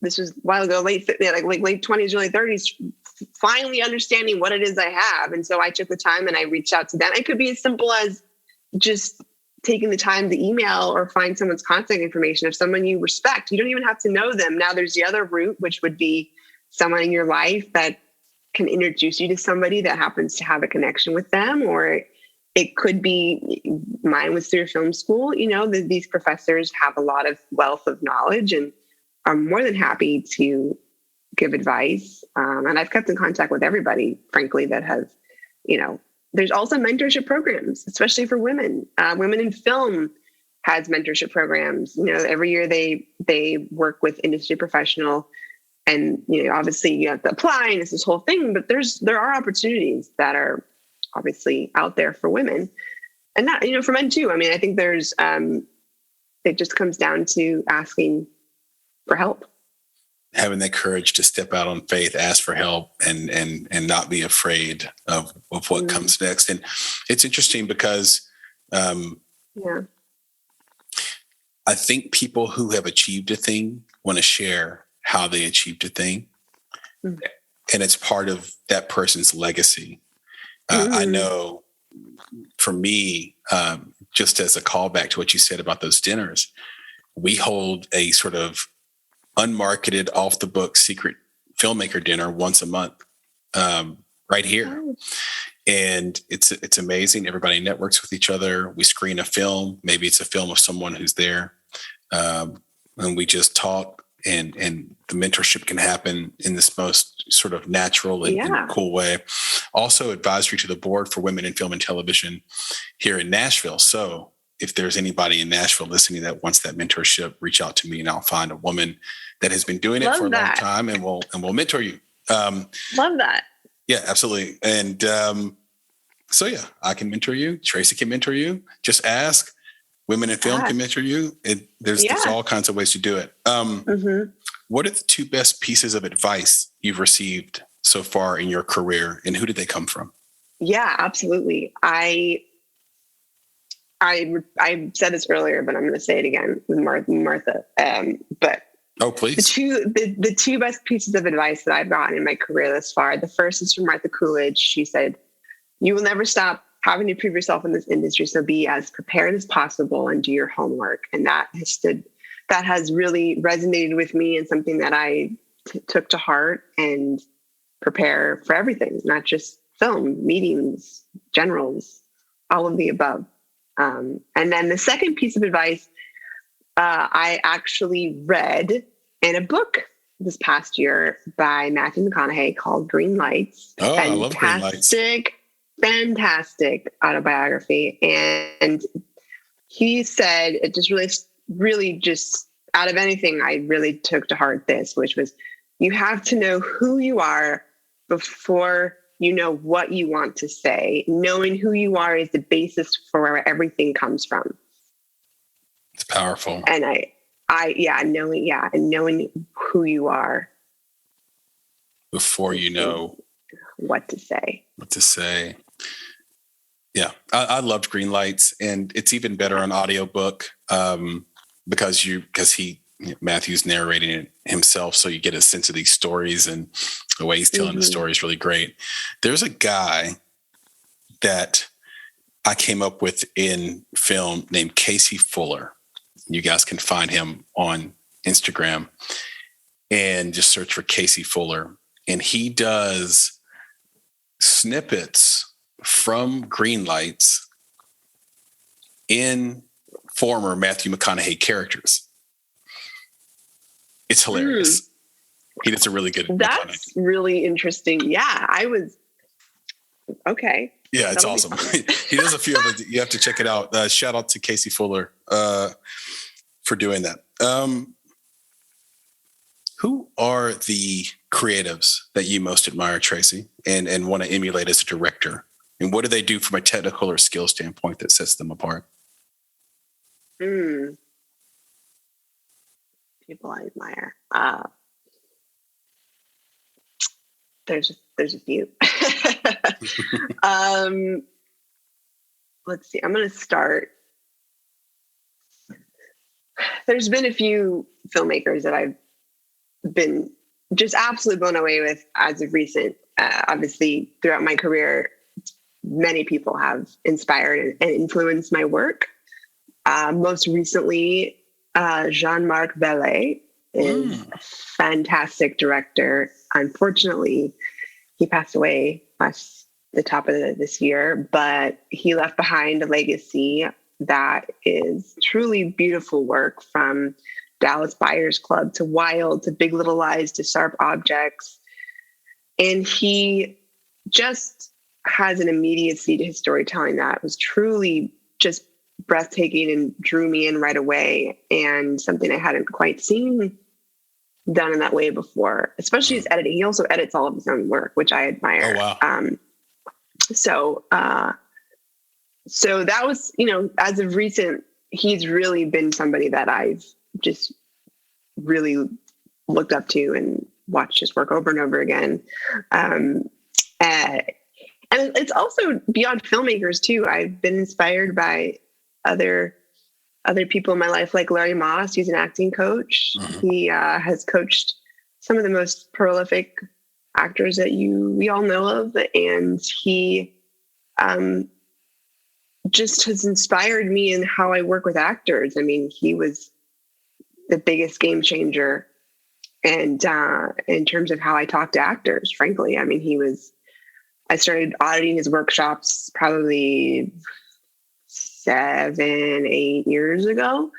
this was a while ago, late 20s, early 30s, finally understanding what it is I have. And so I took the time and I reached out to them. It could be as simple as just taking the time to email or find someone's contact information of someone you respect. You don't even have to know them. Now there's the other route, which would be someone in your life that can introduce you to somebody that happens to have a connection with them. Or it could be, mine was through film school. These professors have a lot of wealth of knowledge and are more than happy to give advice. And I've kept in contact with everybody, frankly, that has, there's also mentorship programs, especially for women. Women in Film has mentorship programs. Every year they work with industry professional, and obviously you have to apply, and it's this whole thing. But there are opportunities that are obviously out there for women, and not for men too. I mean, I think there's it just comes down to asking for help. Having that courage to step out on faith, ask for help, and not be afraid of what comes next. And it's interesting because I think people who have achieved a thing want to share how they achieved a thing. And it's part of that person's legacy. I know for me, just as a callback to what you said about those dinners, we hold a sort of unmarketed, off the book secret filmmaker dinner once a month, right here. And it's amazing. Everybody networks with each other. We screen a film. Maybe it's a film of someone who's there. And we just talk, and the mentorship can happen in this most sort of natural and cool way. Also advisory to the board for women in film and television here in Nashville. So if there's anybody in Nashville listening that wants that mentorship, reach out to me and I'll find a woman that has been doing it for a long time, and we'll mentor you. Love that. Yeah, absolutely. And so yeah, I can mentor you. Traci can mentor you. Just ask. Women in Film can mentor you. There's all kinds of ways to do it. What are the two best pieces of advice you've received so far in your career, and who did they come from? Yeah, absolutely. I said this earlier, but I'm going to say it again with Martha. But oh, please. The two best pieces of advice that I've gotten in my career thus far. The first is from Martha Coolidge. She said, "You will never stop having to prove yourself in this industry, so be as prepared as possible and do your homework." And that has really resonated with me, and something that I took to heart and prepare for everything, not just film, meetings, generals, all of the above. And then the second piece of advice, I actually read in a book this past year by Matthew McConaughey called Green Lights. Oh, I love Green Lights. Fantastic autobiography. And he said, it just really just out of anything, I really took to heart this, which was, you have to know who you are before you know what you want to say. Knowing who you are is the basis for where everything comes from. It's powerful. And knowing who you are before you know what to say. What to say. Yeah, I loved Green Lights, and it's even better on audiobook because Matthew's narrating it himself, so you get a sense of these stories, and the way he's telling the story is really great. There's a guy that I came up with in film named Casey Fuller. You guys can find him on Instagram and just search for Casey Fuller. And he does snippets from Green Lights in former Matthew McConaughey characters. It's hilarious. He does a really good. That's really interesting. Yeah, okay. Yeah, it's awesome. He does a few of it. You have to check it out. Shout out to Casey Fuller for doing that. Who are the creatives that you most admire, Traci, and want to emulate as a director? And what do they do from a technical or skill standpoint that sets them apart? People I admire. There's a few. Let's see. I'm going to start. There's been a few filmmakers that I've been just absolutely blown away with as of recent. Obviously, throughout my career, many people have inspired and influenced my work. Most recently, Jean-Marc Vallée is a fantastic director. Unfortunately, he passed away the top of this year, but he left behind a legacy that is truly beautiful work, from Dallas Buyers Club to Wild to Big Little Lies to Sharp Objects. And he just has an immediacy to his storytelling that was truly just breathtaking and drew me in right away, and something I hadn't quite seen done in that way before, especially his editing. He also edits all of his own work, which I admire. Oh, wow. So that was, as of recent, he's really been somebody that I've just really looked up to and watched his work over and over again. And it's also beyond filmmakers too. I've been inspired by other people in my life, like Larry Moss. He's an acting coach. He has coached some of the most prolific actors that we all know of, and he just has inspired me in how I work with actors. I mean, he was the biggest game changer, and in terms of how I talk to actors, frankly. I mean, I started auditing his workshops probably 7-8 years ago,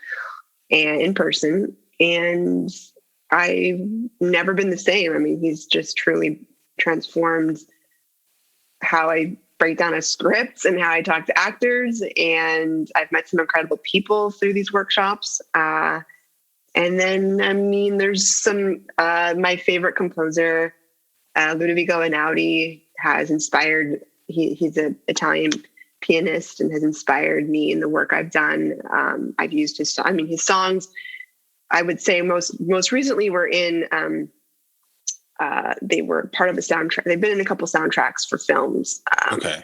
and in person, and I've never been the same. I mean, he's just truly transformed how I break down a script and how I talk to actors. And I've met some incredible people through these workshops. And then, I mean, there's some, my favorite composer, Ludovico Einaudi, has inspired, he's an Italian pianist and has inspired me in the work I've done. I've used his songs, I would say most recently were in, they were part of a soundtrack. They've been in a couple soundtracks for films. Okay.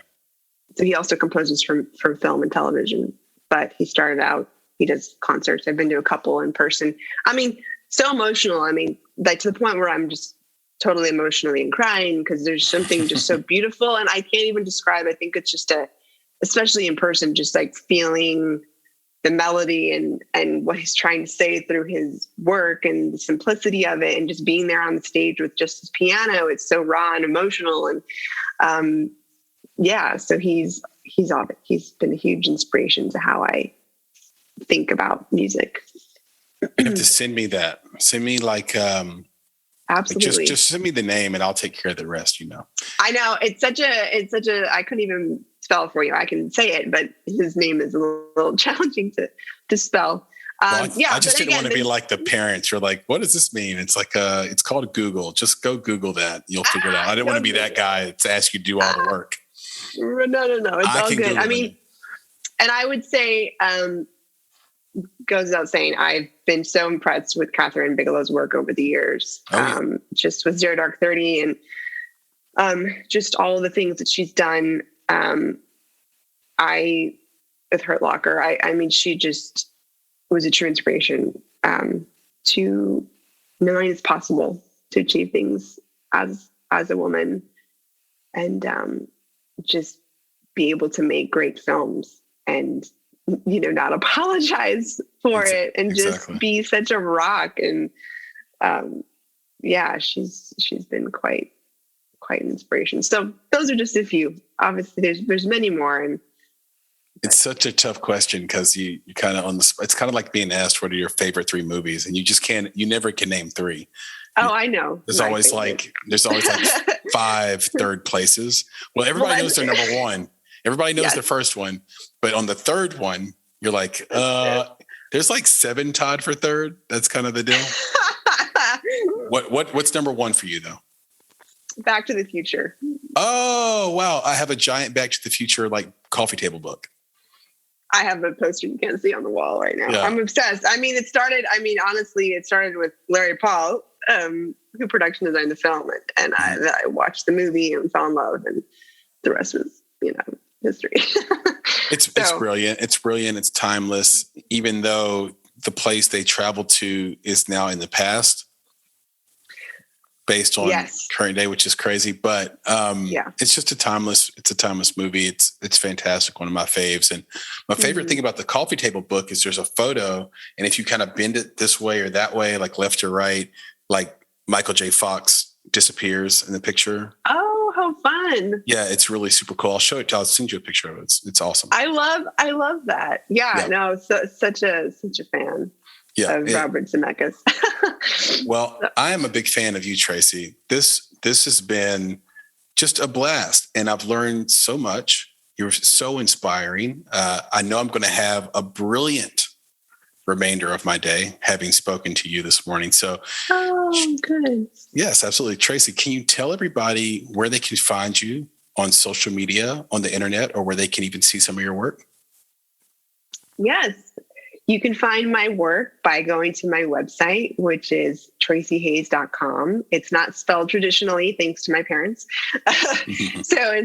So he also composes from film and television, but he started out, he does concerts. I've been to a couple in person. I mean, so emotional. I mean, like to the point where I'm just totally emotionally and crying because there's something just so beautiful, and I can't even describe. I think it's just especially in person, just like feeling the melody and what he's trying to say through his work and the simplicity of it, and just being there on the stage with just his piano. It's so raw and emotional. And so he's been a huge inspiration to how I think about music. You have to send me that. Send me absolutely. Just send me the name and I'll take care of the rest, I know it's such a, I couldn't even spell it for you. I can say it, but his name is a little challenging to spell. I just didn't want to be like the parents. You're like, what does this mean? It's like, it's called Google. Just go Google that. You'll figure it out. I didn't want to be that guy to ask you to do all the work. No. It's all good. Google I mean, and I would say, goes without saying, I've been so impressed with Catherine Bigelow's work over the years. Just with 0 Dark 30 and just all of the things that she's done. With Hurt Locker, I mean, she just was a true inspiration to knowing it's possible to achieve things as a woman, and just be able to make great films and, you know, not apologize for it, and just be such a rock. And yeah, she's been quite an inspiration. So those are just a few. Obviously there's many more. And it's such a tough question because you kind of it's kind of like being asked what are your favorite 3 movies, and you never can name 3. I know. There's always like 5 third places. Well, everybody knows their number 1. Everybody knows their first one, but on the third one, you're like, there's like 7 tied for third. That's kind of the deal. What's number 1 for you though? Back to the Future. Oh, wow. I have a giant Back to the Future, like coffee table book. I have a poster you can't see on the wall right now. Yeah. I'm obsessed. I mean, honestly, it started with Larry Paul, who production designed the film. And I watched the movie and fell in love, and the rest was, you know, history. It's brilliant. It's brilliant. It's timeless. Even though the place they traveled to is now in the past, based on current day, which is crazy, but it's just a timeless movie. It's fantastic. One of my faves. And my favorite thing about the coffee table book is there's a photo, and if you kind of bend it this way or that way, like left or right, like Michael J. Fox disappears in the picture. Oh, how fun. Yeah, it's really super cool. I'll send you a picture of it. It's awesome. I love that. Yeah. No, such a fan. Of Robert Zemeckis. Well, I am a big fan of you, Traci. This has been just a blast, and I've learned so much. You're so inspiring. I know I'm going to have a brilliant remainder of my day having spoken to you this morning. So, good. Yes, absolutely. Traci, can you tell everybody where they can find you on social media, on the internet, or where they can even see some of your work? Yes. You can find my work by going to my website, which is tracihays.com. It's not spelled traditionally, thanks to my parents. So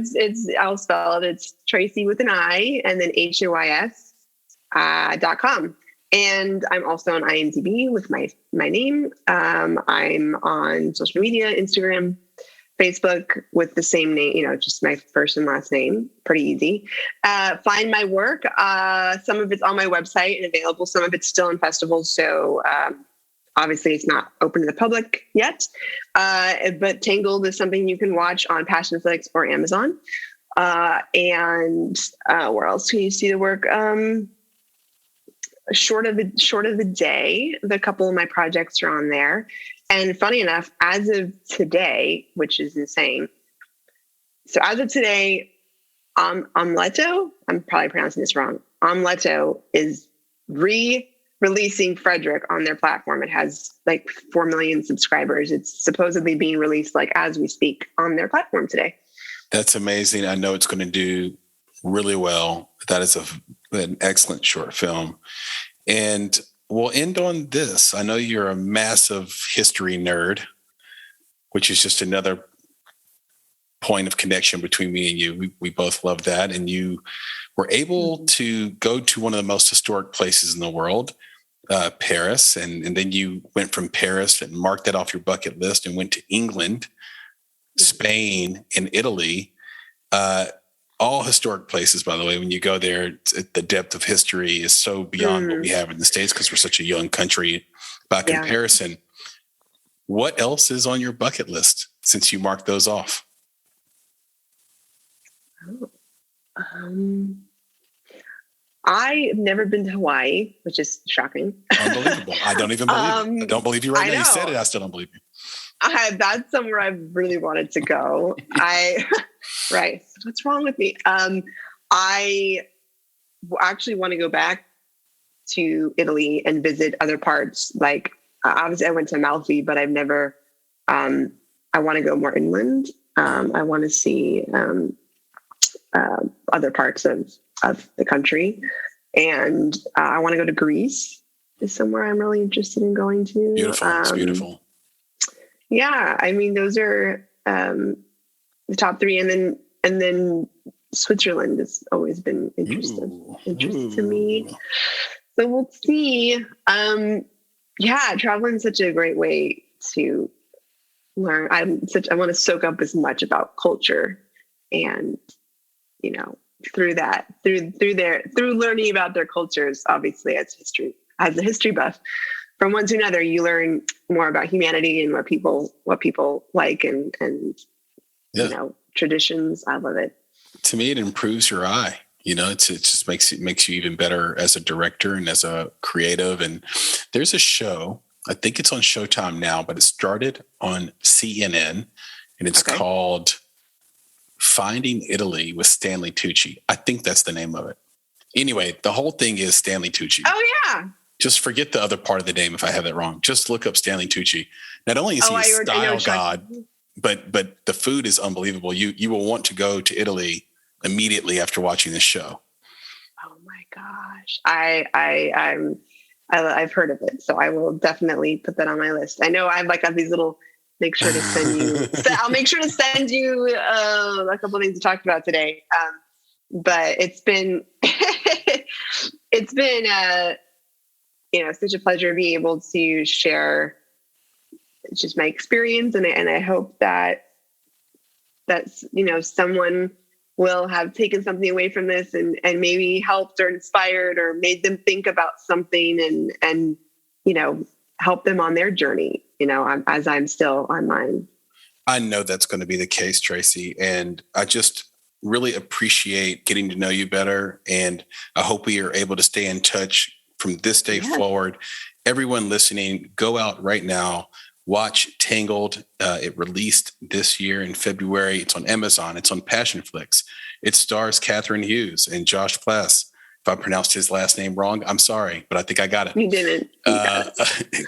I'll spell it. It's Traci with an I and then HAYS.com. And I'm also on IMDb with my name. I'm on social media, Instagram, Facebook with the same name, you know, just my first and last name. Pretty easy. Find my work. Some of it's on my website and available. Some of it's still in festivals. So obviously it's not open to the public yet. But Tangled is something you can watch on Passionflix or Amazon. And where else can you see the work? Short of the day, the couple of my projects are on there. And funny enough, as of today, which is insane. So as of today, Omleto, I'm probably pronouncing this wrong. Omleto is re-releasing Frederick on their platform. It has like 4 million subscribers. It's supposedly being released like as we speak on their platform today. That's amazing. I know it's going to do really well. That is an excellent short film. And we'll end on this. I know you're a massive history nerd, which is just another point of connection between me and you. We both love that. And you were able to go to one of the most historic places in the world, Paris. And then you went from Paris and marked that off your bucket list and went to England, Spain, and Italy. All historic places, by the way. When you go there, the depth of history is so beyond what we have in the States because we're such a young country by comparison. What else is on your bucket list since you marked those off? I've never been to Hawaii, which is shocking. Unbelievable. I don't even believe it. I don't believe you right now. You said it. I still don't believe you. That's somewhere I've really wanted to go. Right. What's wrong with me? I actually want to go back to Italy and visit other parts. Like obviously I went to Amalfi, but I've never, I want to go more inland. I want to see other parts of the country. And I want to go to Greece is somewhere I'm really interested in going to. Beautiful. It's beautiful. Yeah. I mean, those are the top three, and then Switzerland has always been interesting to me. So we'll see. Traveling is such a great way to learn. I want to soak up as much about culture, and through learning about their cultures, obviously as a history buff, from one to another, you learn more about humanity and what people like and traditions. I love it. To me, it improves your eye. It just makes you even better as a director and as a creative. And there's a show, I think it's on Showtime now, but it started on CNN, and it's called Finding Italy with Stanley Tucci. I think that's the name of it. Anyway, the whole thing is Stanley Tucci. Oh yeah. Just forget the other part of the name if I have that wrong. Just look up Stanley Tucci. Not only is he a style god, but the food is unbelievable. You will want to go to Italy immediately after watching this show. Oh my gosh. I've heard of it, so I will definitely put that on my list. I know I've got these little, make sure to send you, I'll make sure to send you a couple of things to talk about today. But it's been, such a pleasure being able to share just my experience. And I hope that's, someone will have taken something away from this and maybe helped or inspired or made them think about something and help them on their journey, as I'm still on mine. I know that's going to be the case, Traci. And I just really appreciate getting to know you better. And I hope we are able to stay in touch from this day forward. Everyone listening, go out right now. Watch Tangled. It released this year in February. It's on Amazon. It's on Passionflix. It stars Catherine Hughes and Josh Pless. If I pronounced his last name wrong, I'm sorry, but I think I got it. You didn't.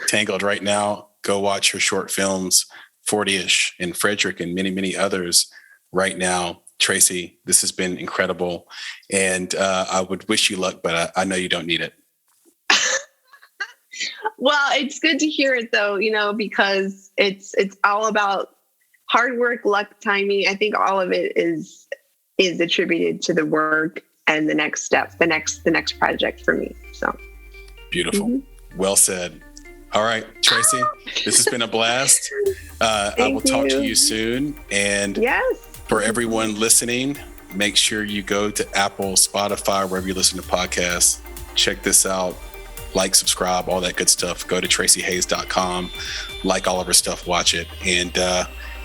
Tangled right now. Go watch her short films, 40-ish and Frederick and many, many others right now. Traci, this has been incredible. And I would wish you luck, but I know you don't need it. Well, it's good to hear it though, because it's all about hard work, luck, timing. I think all of it is attributed to the work and the next step, the next project for me. So beautiful. Mm-hmm. Well said. All right, Traci, this has been a blast. I will talk to you soon. And for everyone listening, make sure you go to Apple, Spotify, wherever you listen to podcasts. Check this out. Like, subscribe, all that good stuff. Go to tracihays.com. Like all of her stuff. Watch it. And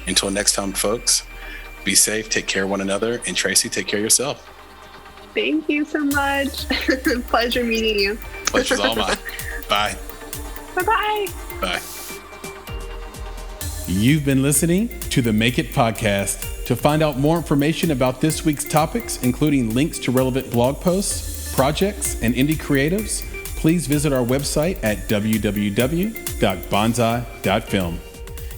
until next time, folks, be safe. Take care of one another. And Traci, take care of yourself. Thank you so much. Pleasure meeting you. Pleasure's all mine. Bye. Bye-bye. Bye. You've been listening to the Make It podcast. To find out more information about this week's topics, including links to relevant blog posts, projects, and indie creatives, please visit our website at www.bonsai.film.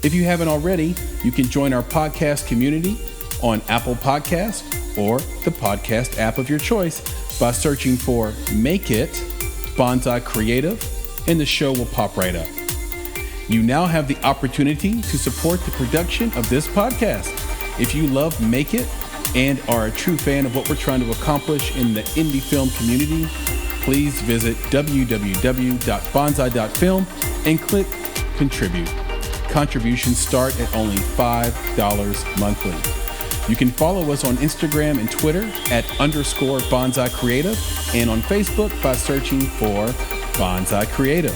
If you haven't already, you can join our podcast community on Apple Podcasts or the podcast app of your choice by searching for Make It Bonsai Creative, and the show will pop right up. You now have the opportunity to support the production of this podcast. If you love Make It and are a true fan of what we're trying to accomplish in the indie film community, please visit www.bonsai.film and click Contribute. Contributions start at only $5 monthly. You can follow us on Instagram and Twitter at _Bonsai Creative and on Facebook by searching for Bonsai Creative.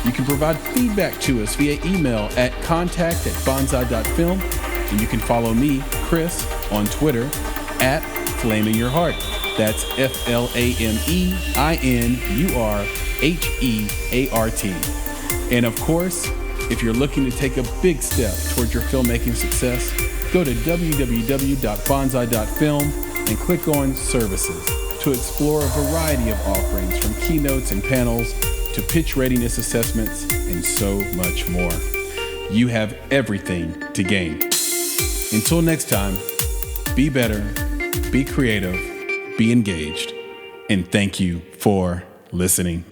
You can provide feedback to us via email at contact@bonsai.film, and you can follow me, Chris, on Twitter at FlamingYourHeart. That's FlamingYurHeart. And of course, if you're looking to take a big step towards your filmmaking success, go to www.bonsai.film and click on Services to explore a variety of offerings from keynotes and panels to pitch readiness assessments and so much more. You have everything to gain. Until next time, be better, be creative, be engaged, and thank you for listening.